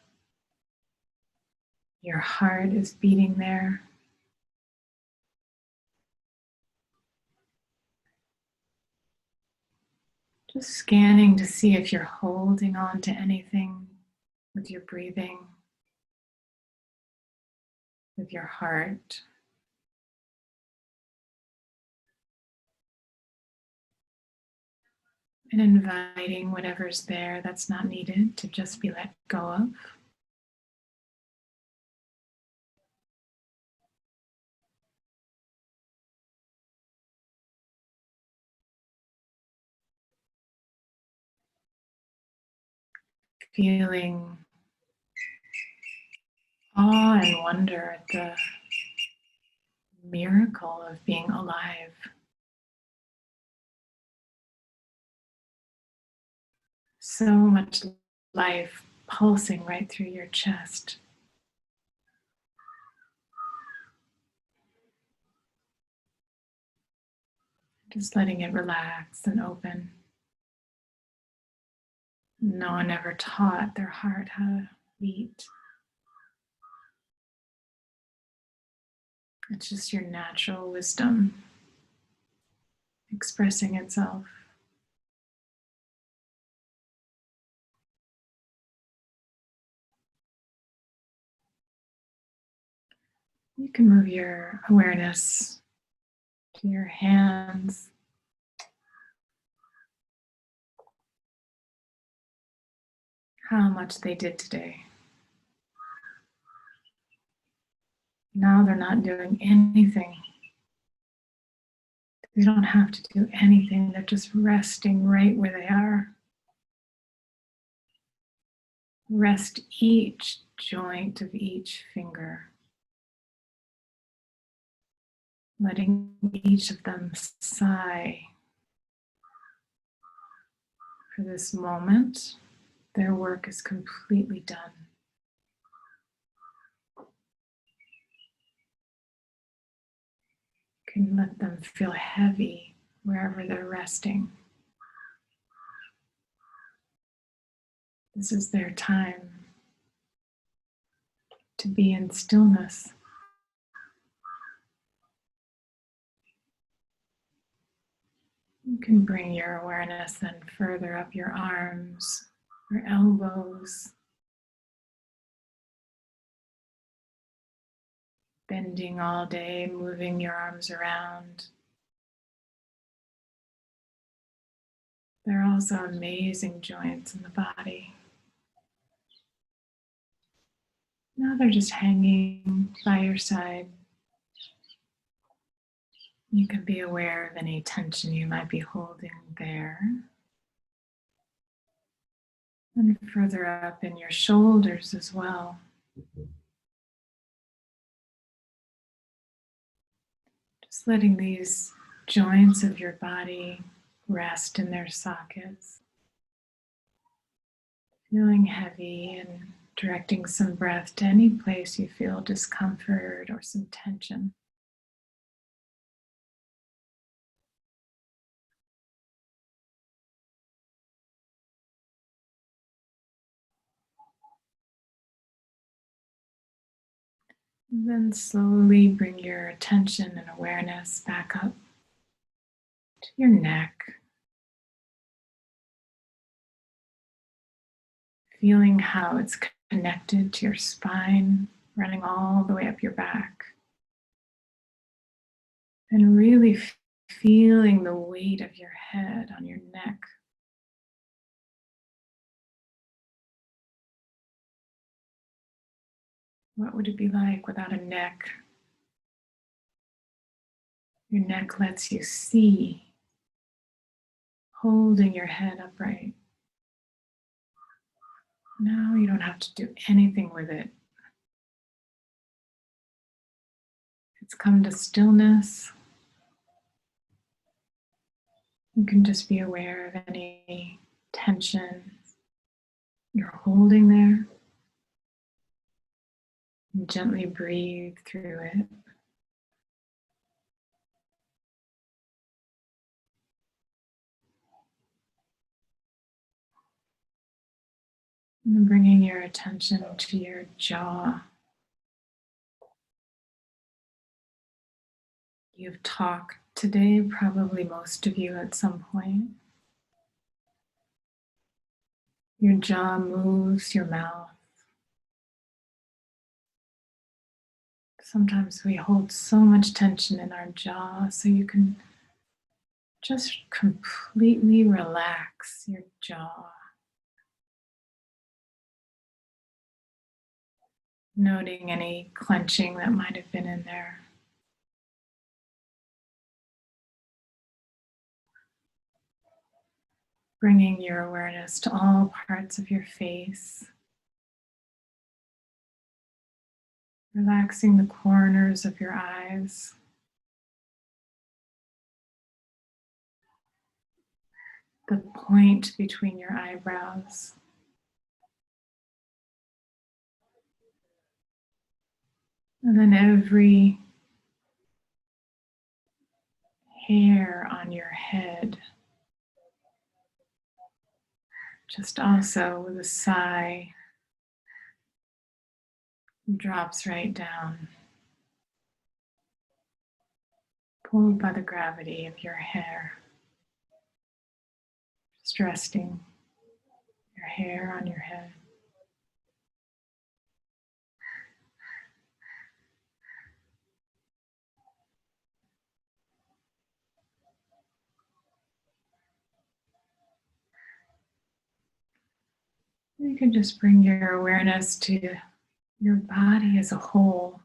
Your heart is beating there. Just scanning to see if you're holding on to anything with your breathing, with your heart. And inviting whatever's there that's not needed to just be let go of. Feeling awe and wonder at the miracle of being alive. So much life pulsing right through your chest. Just letting it relax and open. No one ever taught their heart how to beat. It's just your natural wisdom expressing itself. You can move your awareness to your hands. How much they did today. Now they're not doing anything. They don't have to do anything. They're just resting right where they are. Rest each joint of each finger. Letting each of them sigh for this moment. Their work is completely done. You can let them feel heavy wherever they're resting. This is their time to be in stillness. You can bring your awareness then further up your arms, your elbows, bending all day, moving your arms around. There are also amazing joints in the body. Now they're just hanging by your side. You can be aware of any tension you might be holding there. And further up in your shoulders as well. Just letting these joints of your body rest in their sockets. Feeling heavy and directing some breath to any place you feel discomfort or some tension. And then slowly bring your attention and awareness back up to your neck. Feeling how it's connected to your spine, running all the way up your back. And really feeling the weight of your head on your neck. What would it be like without a neck? Your neck lets you see, holding your head upright. Now you don't have to do anything with it. It's come to stillness. You can just be aware of any tension you're holding there. And gently breathe through it. And bringing your attention to your jaw. You've talked today, probably most of you at some point. Your jaw moves, your mouth. Sometimes we hold so much tension in our jaw, so you can just completely relax your jaw. Noting any clenching that might have been in there. Bringing your awareness to all parts of your face. Relaxing the corners of your eyes. The point between your eyebrows. And then every hair on your head. Just also with a sigh, drops right down, pulled by the gravity of your hair. Just resting your hair on your head. You can just bring your awareness to your body as a whole.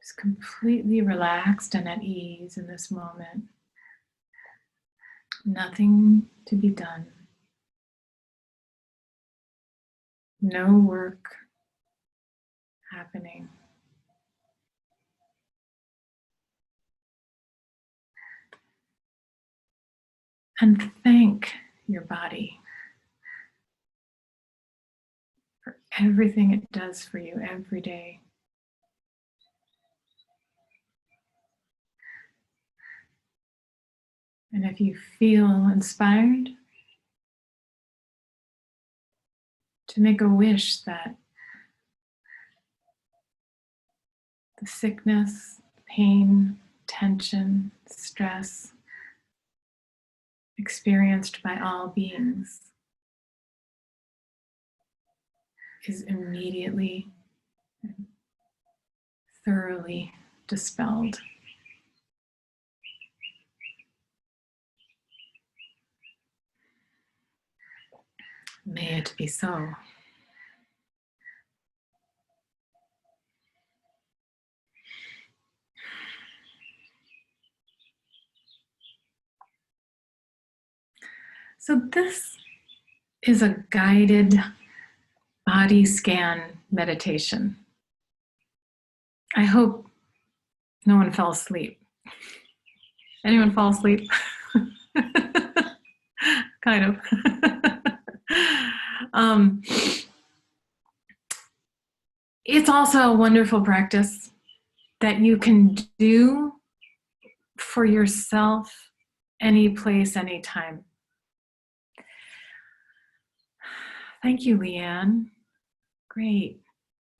Just completely relaxed and at ease in this moment. Nothing to be done. No work happening. And thank your body for everything it does for you every day. And if you feel inspired to make a wish that the sickness, pain, tension, stress experienced by all beings is immediately, thoroughly dispelled. May it be so. So this is a guided body scan meditation. I hope no one fell asleep. Anyone fall asleep? Kind of. It's also a wonderful practice that you can do for yourself, any place, anytime. Thank you, Leanne. Great.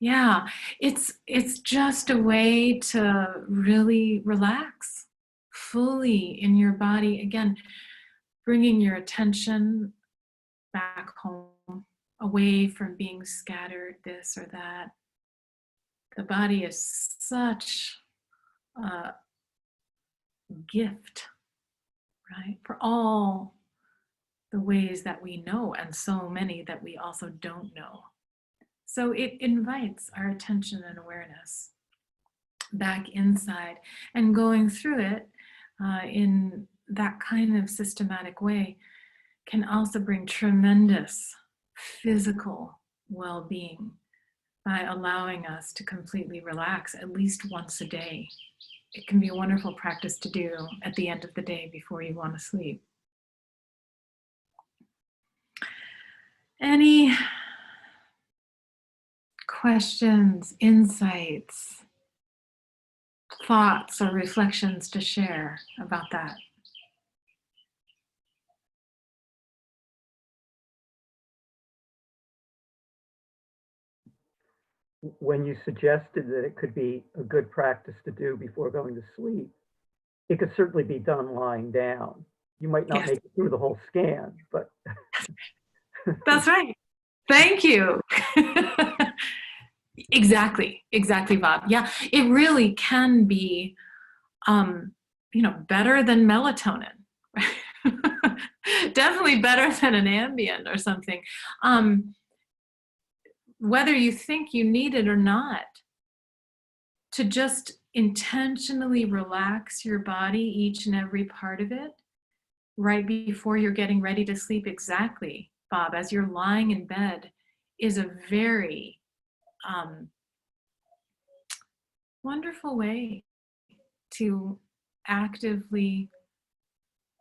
Yeah, it's just a way to really relax fully in your body. Again, bringing your attention back home, away from being scattered this or that. The body is such a gift, right? For all the ways that we know and so many that we also don't know. So it invites our attention and awareness back inside, and going through it in that kind of systematic way can also bring tremendous physical well-being by allowing us to completely relax at least once a day. It can be a wonderful practice to do at the end of the day before you want to sleep. Any questions, insights, thoughts, or reflections to share about that? When you suggested that it could be a good practice to do before going to sleep, it could certainly be done lying down. You might not Yes. make it through the whole scan, but. That's right. Thank you. Exactly, Bob. Yeah, it really can be, better than melatonin. Definitely better than an Ambien or something. Whether you think you need it or not, to just intentionally relax your body, each and every part of it, right before you're getting ready to sleep, exactly, Bob, as you're lying in bed, is a very wonderful way to actively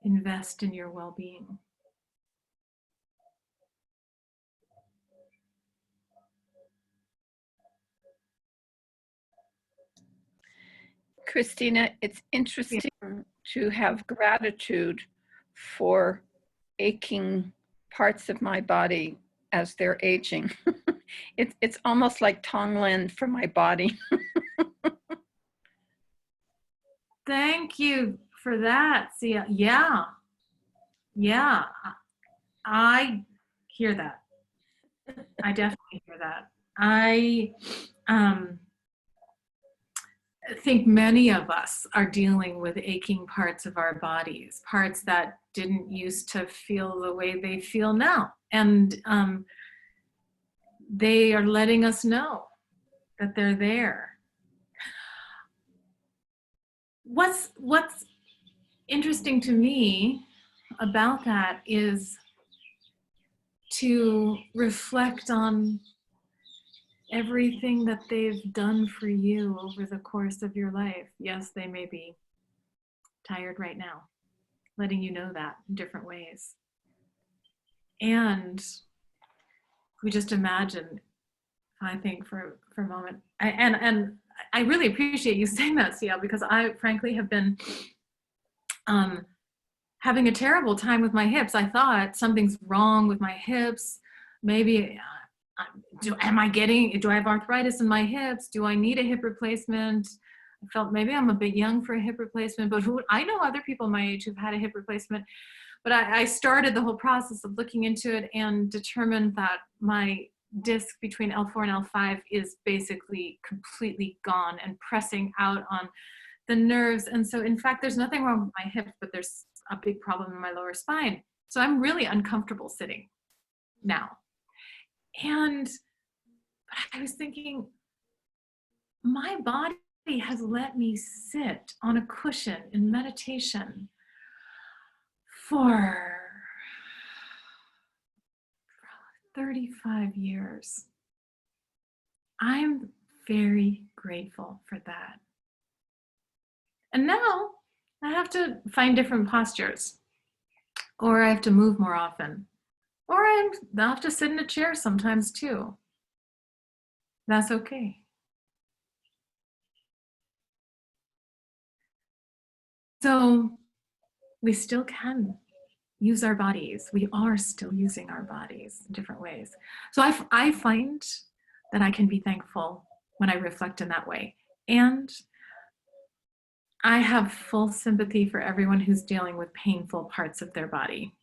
invest in your well-being. Christina, it's interesting to have gratitude for aching parts of my body as they're aging. It's almost like Tonglen for my body. Thank you for that. See, yeah, I hear that. I definitely hear that. I think many of us are dealing with aching parts of our bodies, parts that didn't used to feel the way they feel now. And they are letting us know that they're there. What's interesting to me about that is to reflect on everything that they've done for you over the course of your life. Yes, they may be tired right now, letting you know that in different ways. And we just imagine, I think for a moment, and I really appreciate you saying that, CL, because I frankly have been having a terrible time with my hips. I thought something's wrong with my hips. Maybe, do I have arthritis in my hips? Do I need a hip replacement? I felt maybe I'm a bit young for a hip replacement, but I know other people my age who've had a hip replacement. But I started the whole process of looking into it and determined that my disc between L4 and L5 is basically completely gone and pressing out on the nerves. And so in fact, there's nothing wrong with my hips, but there's a big problem in my lower spine. So I'm really uncomfortable sitting now. And I was thinking, my body has let me sit on a cushion in meditation for 35 years. I'm very grateful for that. And now I have to find different postures, or I have to move more often, or I'll have to sit in a chair sometimes too. That's okay. So we still can use our bodies. We are still using our bodies in different ways. So I find that I can be thankful when I reflect in that way. And I have full sympathy for everyone who's dealing with painful parts of their body.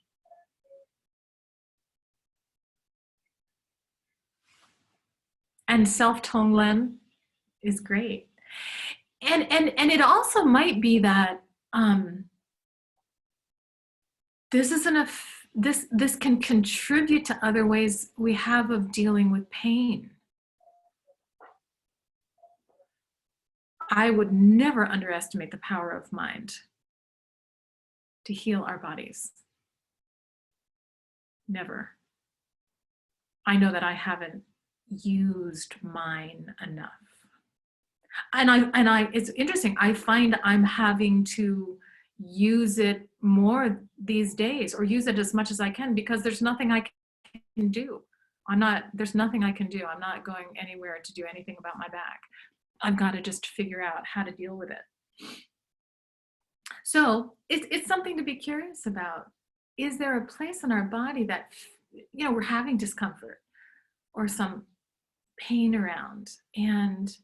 And self-Tonglen is great. And it also might be that this can contribute to other ways we have of dealing with pain. I would never underestimate the power of mind to heal our bodies. Never. I know that I haven't used mine enough. And I it's interesting, I find I'm having to use it more these days, or use it as much as I can, because there's nothing I can do. There's nothing I can do. I'm not going anywhere to do anything about my back. I've got to just figure out how to deal with it. So it's something to be curious about. Is there a place in our body that, you know, we're having discomfort or some pain around? And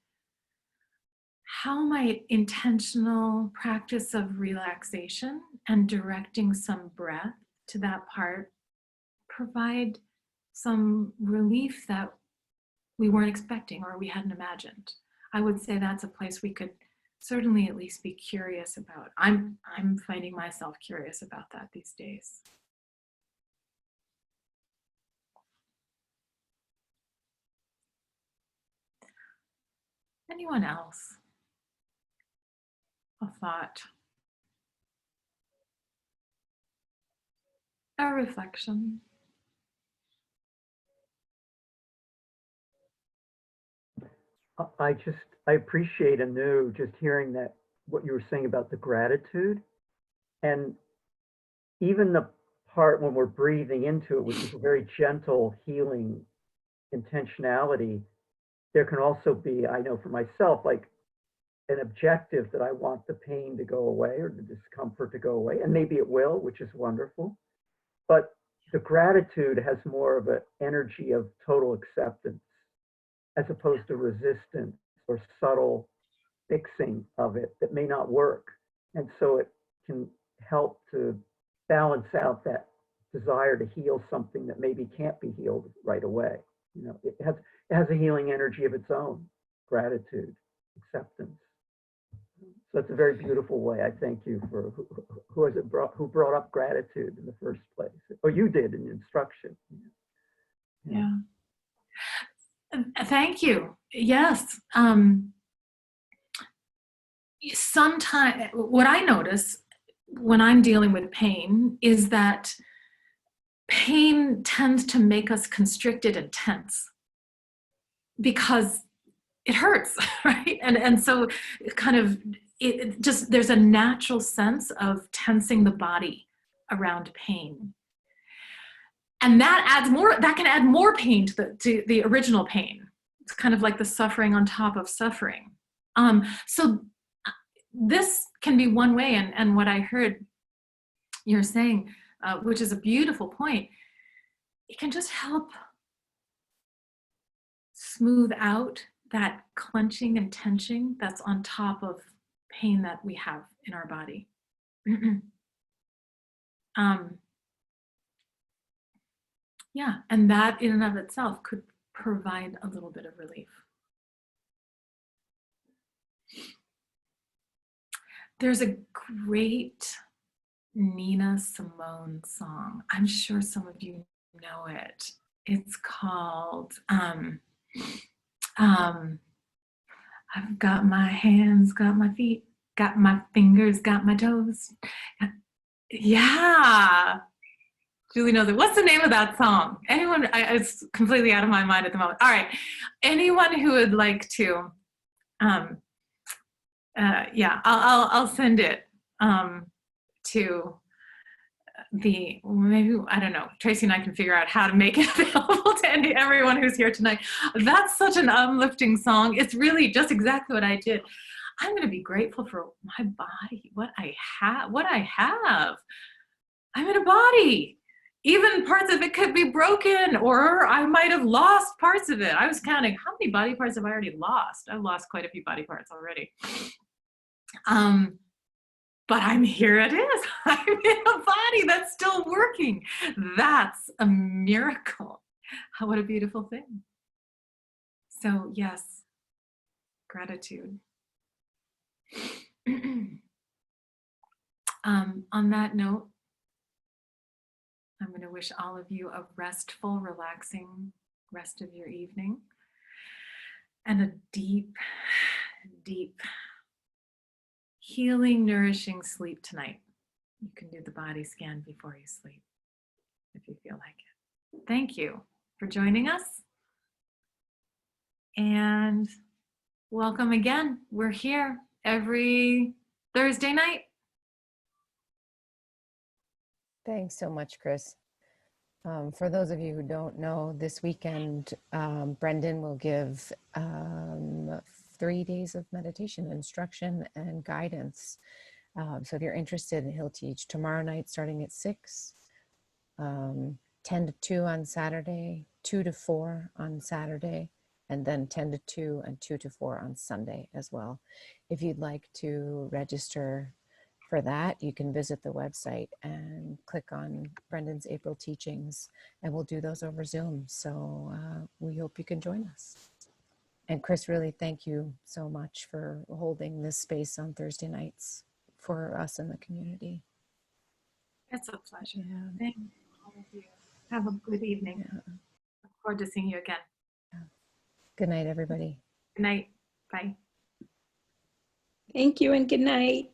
how might intentional practice of relaxation and directing some breath to that part provide some relief that we weren't expecting or we hadn't imagined? I would say that's a place we could certainly at least be curious about. I'm finding myself curious about that these days. Anyone else? A thought? A reflection? I appreciate anew just hearing that, what you were saying about the gratitude, and even the part when we're breathing into it, which is a very gentle, healing intentionality. There can also be, I know for myself, like an objective that I want the pain to go away or the discomfort to go away, and maybe it will, which is wonderful. But the gratitude has more of an energy of total acceptance, as opposed to resistance or subtle fixing of it that may not work. And so it can help to balance out that desire to heal something that maybe can't be healed right away. You know, it has a healing energy of its own, gratitude, acceptance. So it's a very beautiful way. I thank you for who brought up gratitude in the first place. Or you did in the instruction. Yeah. Thank you. Yes. Sometimes what I notice when I'm dealing with pain is that pain tends to make us constricted and tense because it hurts, right? And so kind of it just, there's a natural sense of tensing the body around pain. And that adds more, that can add more pain to the original pain. It's kind of like the suffering on top of suffering. So this can be one way, and what I heard you're saying, which is a beautiful point, it can just help smooth out that clenching and tension that's on top of pain that we have in our body. Yeah, and that in and of itself could provide a little bit of relief. There's a great Nina Simone song. I'm sure some of you know it. It's called, I've got my hands, got my feet, got my fingers, got my toes. Yeah. Julie knows it. What's the name of that song? Anyone? It's completely out of my mind at the moment. All right. Anyone who would like to, yeah, I'll send it to the, maybe, I don't know, Tracy and I can figure out how to make it available to everyone who's here tonight. That's such an uplifting song. It's really just exactly what I did. I'm going to be grateful for my body, what I have. I'm in a body. Even parts of it could be broken, or I might have lost parts of it. I was counting, how many body parts have I already lost? I've lost quite a few body parts already. But I'm here it is. I'm in a body that's still working. That's a miracle. What a beautiful thing. So yes, gratitude. On that note, I'm going to wish all of you a restful, relaxing rest of your evening and a deep, deep healing, nourishing sleep tonight. You can do the body scan before you sleep if you feel like it. Thank you for joining us. And welcome again. We're here every Thursday night. Thanks so much, Chris. For those of you who don't know, this weekend, Brendan will give 3 days of meditation instruction and guidance. So if you're interested, he'll teach tomorrow night starting at 6, 10 to 2 on Saturday, 2 to 4 on Saturday, and then 10 to 2 and 2 to 4 on Sunday as well. If you'd like to register for that, you can visit the website and click on Brendan's April teachings, and we'll do those over Zoom. So we hope you can join us. And Chris, really thank you so much for holding this space on Thursday nights for us in the community. It's a pleasure. Yeah. Thank all of you. Have a good evening. Yeah. Look forward to seeing you again. Good night, everybody. Good night. Bye. Thank you and good night.